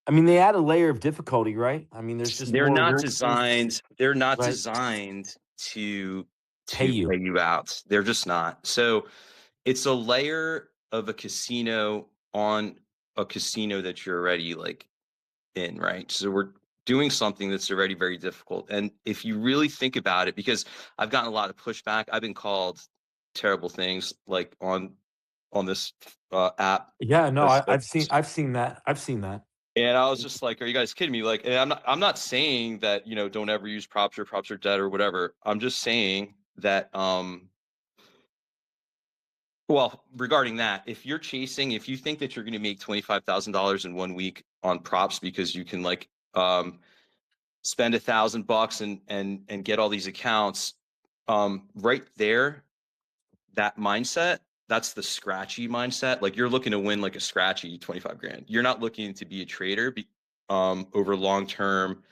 I mean, they add a layer of difficulty, right? I mean, there's just they're more not rules. designed. They're not Right. designed to Pay you. pay you out. They're just not. So it's a layer of a casino on a casino that you're already like in, right? So we're doing something that's already very difficult. And if you really think about it, because I've gotten a lot of pushback, I've been called terrible things like on this app. Yeah, no, I've seen that. I've seen that. And I was just like, are you guys kidding me? Like, and I'm not saying that, don't ever use props are dead or whatever. I'm just saying that well, regarding that, if you think that you're going to make $25,000 in 1 week on props because you can like spend $1,000 and get all these accounts, right there, that mindset, that's the scratchy mindset. Like you're looking to win like a scratchy 25 grand. You're not looking to be a trader over long term,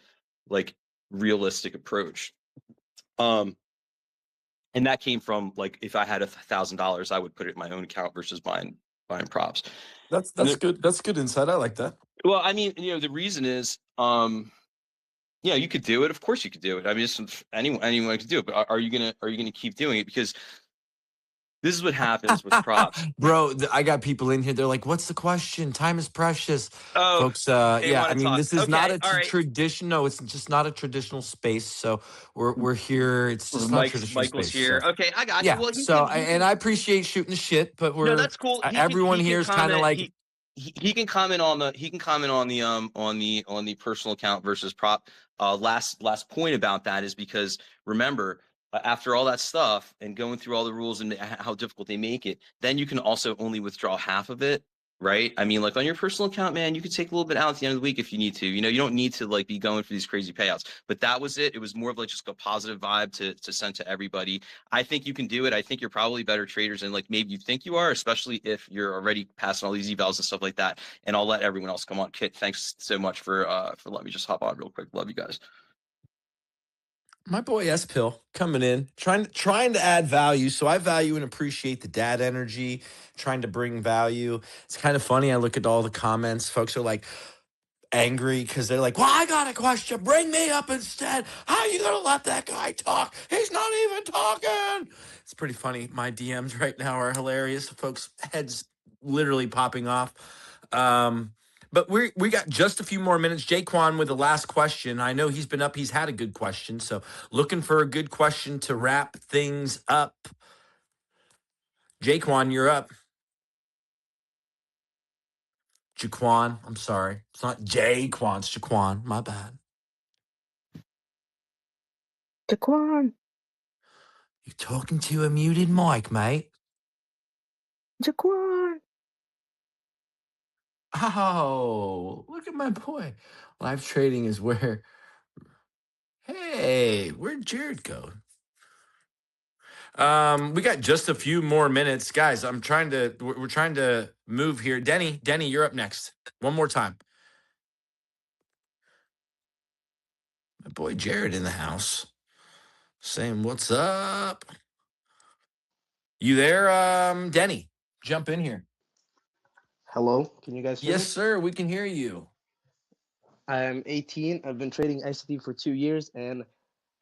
like realistic approach. And that came from like, if I had $1,000, I would put it in my own account versus buying props. That's good. That's good insight. I like that. Well, I mean, the reason is, you could do it. Of course you could do it. I mean, anyone could do it, but are you gonna keep doing it? Because this is what happens with props. Bro, I got people in here. They're like, what's the question? Time is precious. Oh, folks. they Yeah, wanna I mean, talk. this is Okay, not a all right. tradition. No, it's just not a traditional space. So we're here. It's just not a traditional Michael's space. here. So. Okay, I got Yeah. you. Well, and I appreciate shooting the shit, but no, that's cool. everyone here is kind of like. He can comment on the personal account versus prop. Last point about that is because remember, after all that stuff and going through all the rules and how difficult they make it, then you can also only withdraw half of it, right? I mean, like on your personal account, man, you can take a little bit out at the end of the week if you need to. You don't need to like be going for these crazy payouts. But that was it. It was more of like just a positive vibe to send to everybody. I think you can do it. I think you're probably better traders than like maybe you think you are, especially if you're already passing all these evals and stuff like that. And I'll let everyone else come on. Kit, thanks so much for letting me just hop on real quick. Love you guys. My boy S Pill coming in, trying to add value. So I value and appreciate the dad energy, trying to bring value. It's kind of funny. I look at all the comments. Folks are like angry because they're like, well, I got a question. Bring me up instead. How are you going to let that guy talk? He's not even talking. It's pretty funny. My DMs right now are hilarious. Folks' heads literally popping off. But we got just a few more minutes. Jaquan with the last question. I know he's been up. He's had a good question. So looking for a good question to wrap things up. Jaquan, you're up. Jaquan, I'm sorry. It's not Jaquan, it's Jaquan. My bad. Jaquan, You're talking to a muted mic, mate. Jaquan. Oh, look at my boy. Live trading is where. Hey, where'd Jared go? We got just a few more minutes, guys. We're trying to move here. Denny, you're up next. One more time. My boy Jared in the house saying, what's up? You there, Denny? Jump in here. Hello, can you guys hear Yes, me? sir. We can hear you. I'm 18. I've been trading ICT for 2 years, and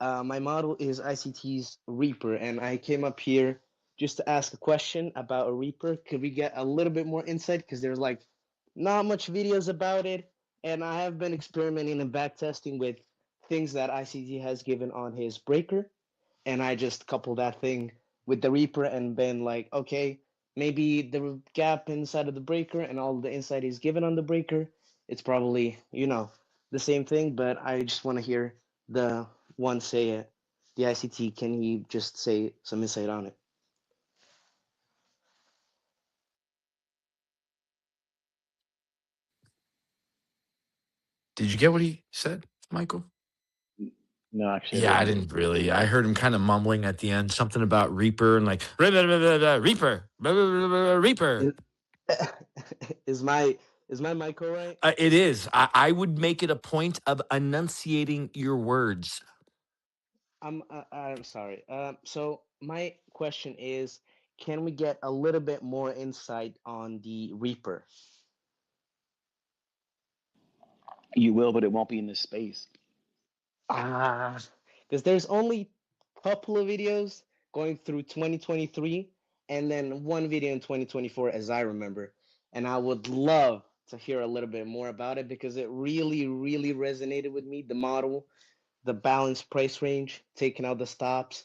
my model is ICT's Reaper. And I came up here just to ask a question about a Reaper. Could we get a little bit more insight? Because there's like not much videos about it, and I have been experimenting and back testing with things that ICT has given on his breaker, and I just coupled that thing with the Reaper and been like, okay, maybe the gap inside of the breaker and all the insight is given on the breaker, it's probably, the same thing, but I just want to hear the one say it. The ICT, can he just say some insight on it? Did you get what he said, Michael? No, actually, Yeah, I I didn't. didn't really. I heard him kind of mumbling at the end, something about Reaper and like Reaper, Reaper. Is my mic all right? It is. I would make it a point of enunciating your words. I'm sorry. So my question is, can we get a little bit more insight on the Reaper? You will, but it won't be in this space. Because there's only a couple of videos going through 2023 and then one video in 2024, as I remember. And I would love to hear a little bit more about it because it really, really resonated with me. The model, the balanced price range, taking out the stops,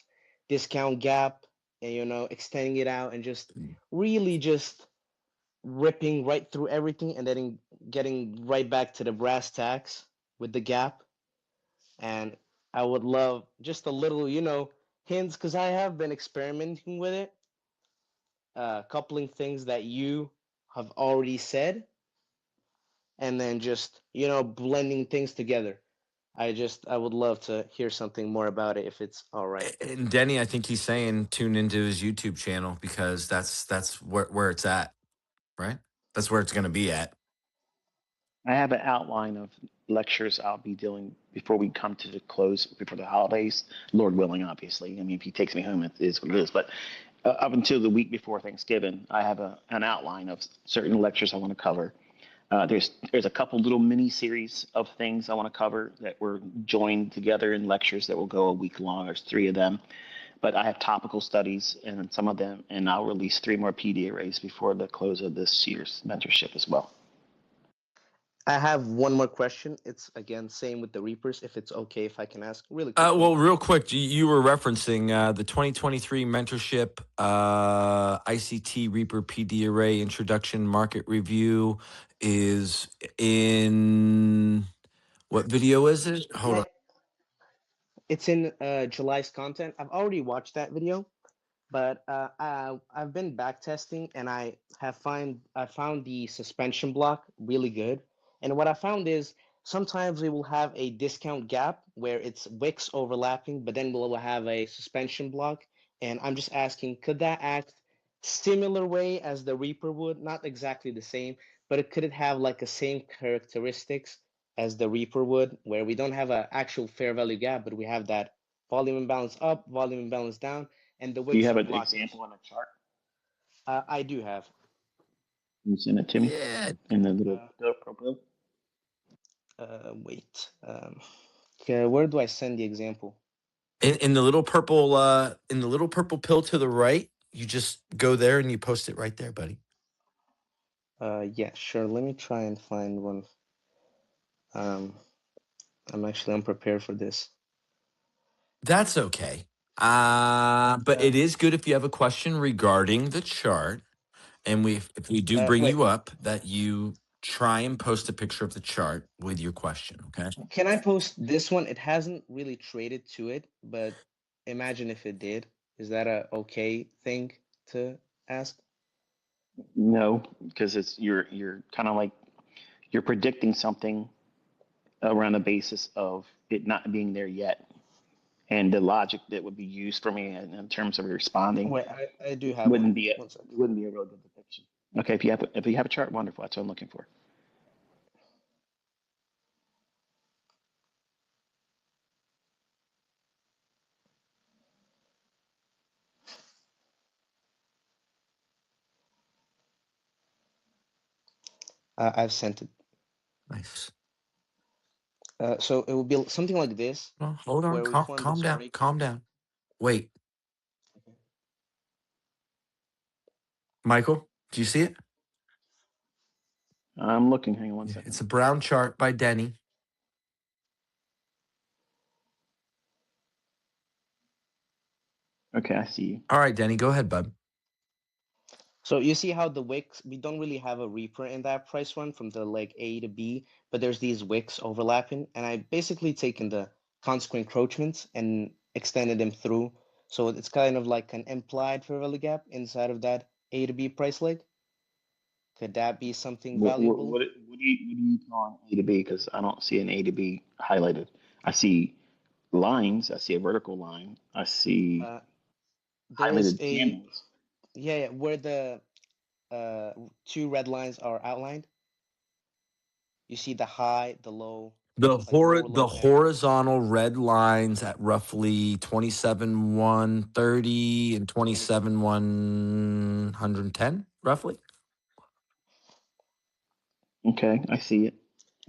discount gap, and extending it out and just really just ripping right through everything and then getting right back to the brass tacks with the gap. And I would love just a little, hints because I have been experimenting with it, coupling things that you have already said, and then just, blending things together. I would love to hear something more about it if it's all right. And Denny, I think he's saying tune into his YouTube channel because that's where it's at, right? That's where it's going to be at. I have an outline of lectures I'll be doing before we come to the close before the holidays, Lord willing, obviously. I mean, if he takes me home, it is what it is. But up until the week before Thanksgiving, I have an outline of certain lectures I want to cover. There's a couple little mini series of things I want to cover that were joined together in lectures that will go a week long. There's 3 of them. But I have topical studies and some of them, and I'll release 3 more PD arrays before the close of this year's mentorship as well. I have one more question. It's again same with the Reapers. If it's okay, if I can ask really quickly. Well, real quick, you were referencing the 2023 mentorship ICT Reaper PD Array Introduction Market Review is in what video is it? Hold on. It's in July's content. I've already watched that video, but I've been back testing and I found the suspension block really good. And what I found is sometimes we will have a discount gap where it's wicks overlapping, but then we'll have a suspension block. And I'm just asking, could that act similar way as the Reaper would? Not exactly the same, but could it have like the same characteristics as the Reaper would, where we don't have an actual fair value gap, but we have that volume imbalance up, volume imbalance down, and the Do you wicks have are an blocking. example on a chart? I do have. Can you send it to me? Yeah. In the little purple. Wait. Okay, where do I send the example? In the little purple pill to the right, you just go there and you post it right there, buddy. Yeah, sure. Let me try and find one. I'm actually unprepared for this. That's okay. But it is good if you have a question regarding the chart, and if we do bring Wait, you up, that you try and post a picture of the chart with your question. Okay. can I post this one? It hasn't really traded to it, but imagine if it did. Is that a okay thing to ask? No, because it's you're kind of like you're predicting something around the basis of it not being there yet, and the logic that would be used for me in terms of responding Wait, I do have one. wouldn't be One second. a real good depiction. Okay, if you have a chart, wonderful. That's what I'm looking for. I've sent it. Nice. So it will be something like this, Well, hold on. where we form Calm this down. break. Calm down. Wait, Michael, do you see it? I'm looking. Hang on one Yeah, second. it's a brown chart by Denny. Okay, I see you. All right, Denny, go ahead, bud. So you see how the wicks, we don't really have a reprint in that price run from the like A to B, but there's these wicks overlapping, and I basically taken the consequent encroachments and extended them through. So it's kind of like an implied fair value gap inside of that A to B price leg. Could that be something valuable? What do you call an A to B? Because I don't see an A to B highlighted. I see lines. I see a vertical line. I see There's highlighted a, candles. yeah, where the two red lines are outlined. You see the high, the low, like lower The low and horizontal red lines at roughly 27,130 and 20. 27,110, roughly. Okay, I see it.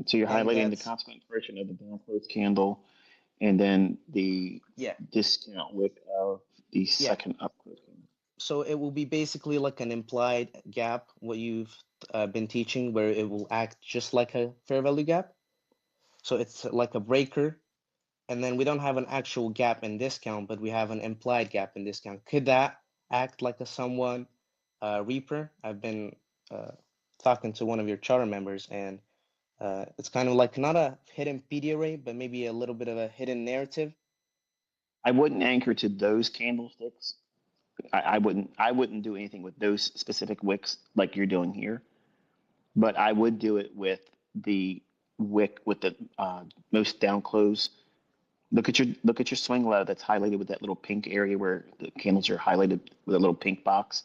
So you're And highlighting the that's, consequent version of the down closed candle, and then the yeah, discount wick of the yeah. second up closed candle. So it will be basically like an implied gap, what you've been teaching, where it will act just like a fair value gap. So it's like a breaker, and then we don't have an actual gap in discount, but we have an implied gap in discount. Could that act like a somewhat reaper? I've been talking to one of your charter members, and it's kind of like not a hidden PD array, but maybe a little bit of a hidden narrative. I wouldn't anchor to those candlesticks. I wouldn't do anything with those specific wicks like you're doing here. But I would do it with the wick with the most down close. Look at your swing low that's highlighted with that little pink area where the candles are highlighted with a little pink box.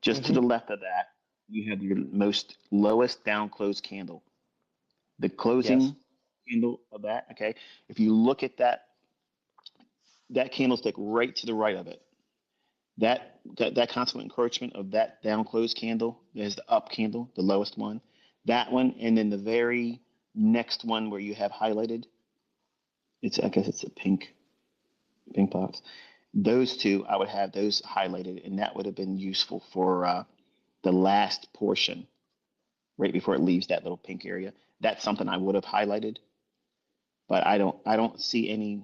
Just to Mm-hmm. the left of that, you have your most lowest down close candle. The Yes. closing candle of that, okay? If you look at that candlestick right to the right of it, that consequent encroachment of that down closed candle is the up candle, the lowest one. That one, and then the very next one where you have highlighted, I guess it's a pink box. Those two, I would have those highlighted, and that would have been useful for the last portion, right before it leaves that little pink area. That's something I would have highlighted, but I don't see any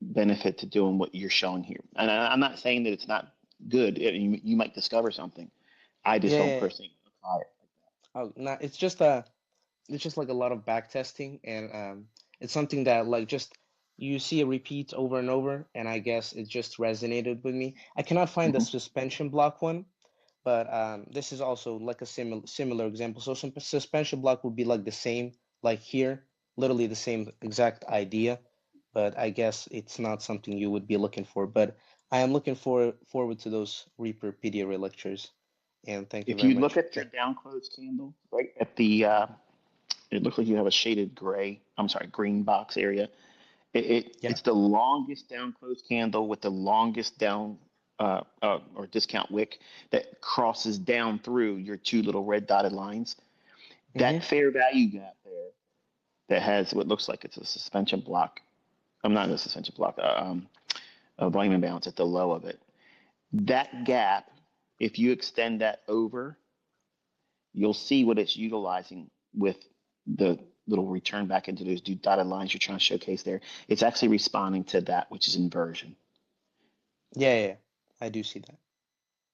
benefit to doing what you're showing here. And I'm not saying that it's not good. You might discover something. I just Yeah, don't yeah, yeah. personally apply it. Oh, no, it's just like a lot of back testing, and it's something that like just you see a repeat over and over, and I guess it just resonated with me. I cannot find the Mhm. suspension block one, but this is also like a similar example. So some suspension block would be like the same, like here, literally the same exact idea, but I guess it's not something you would be looking for. But I am looking forward to those Reaper PDRA lectures, and thank you If very you look much. at your down closed candle, right at it looks like you have a shaded gray. I'm sorry, green box area. Yeah. It's the longest down closed candle with the longest down or discount wick that crosses down through your two little red dotted lines. Mm-hmm. That fair value gap there that has what looks like it's a suspension block. I'm not a suspension block. A volume imbalance at the low of it. That gap, if you extend that over, you'll see what it's utilizing with the little return back into those dotted lines you're trying to showcase there. It's actually responding to that, which is inversion. Yeah, yeah, yeah. I do see that.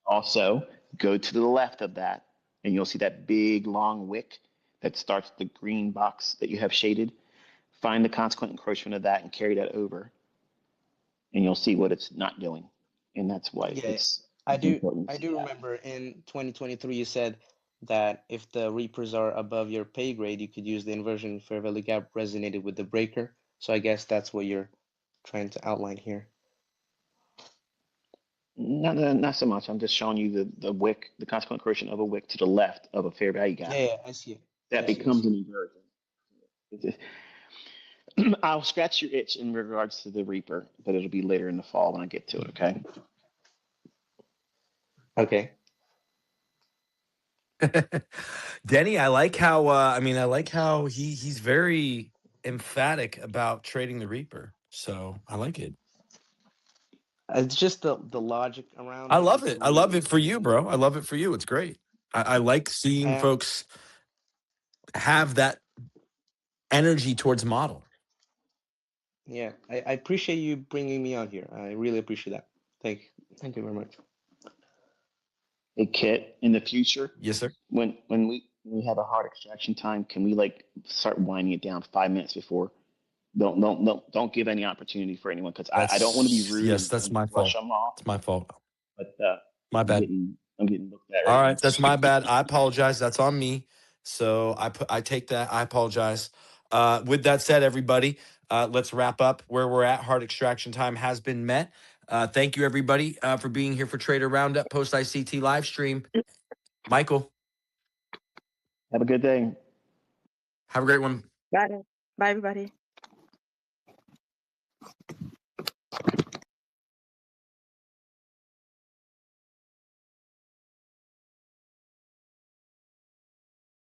Also, go to the left of that, and you'll see that big long wick that starts the green box that you have shaded. Find the consequent encroachment of that and carry that over, and you'll see what it's not doing. And that's why Yeah, it's I do. important to I see do that. remember in 2023 you said that if the Reapers are above your pay grade, you could use the inversion fair value gap resonated with the breaker. So I guess that's what you're trying to outline here. Not so much. I'm just showing you the wick, the consequent correction of a wick to the left of a fair value gap. Yeah, I see it. That I see, becomes an inversion. I'll scratch your itch in regards to the Reaper, but it'll be later in the fall when I get to it. Okay. Okay. Denny, I like how I like how he's very emphatic about trading the Reaper. So I like it. It's just the logic around I it love is it. I love it really for you, bro. I love it for you. It's great. I like seeing I, folks have that energy towards model. yeah. I appreciate you bringing me on here. I really appreciate that. Thank you very much. Hey, Kit, in the future, Yes, sir. when we have a hard extraction time, can we like start winding it down 5 minutes before? Don't give any opportunity for anyone because I don't want to be rude That's and my rush fault. them off. It's my fault. But My bad. I'm getting looked at All right right, that's my now. bad. I apologize. That's on me. So I take that. I apologize. With that said, everybody, let's wrap up where we're at. Hard extraction time has been met. Thank you, everybody, for being here for Trader Roundup post ICT live stream. Michael, Have a good day. have a great one. Got it. Bye, everybody.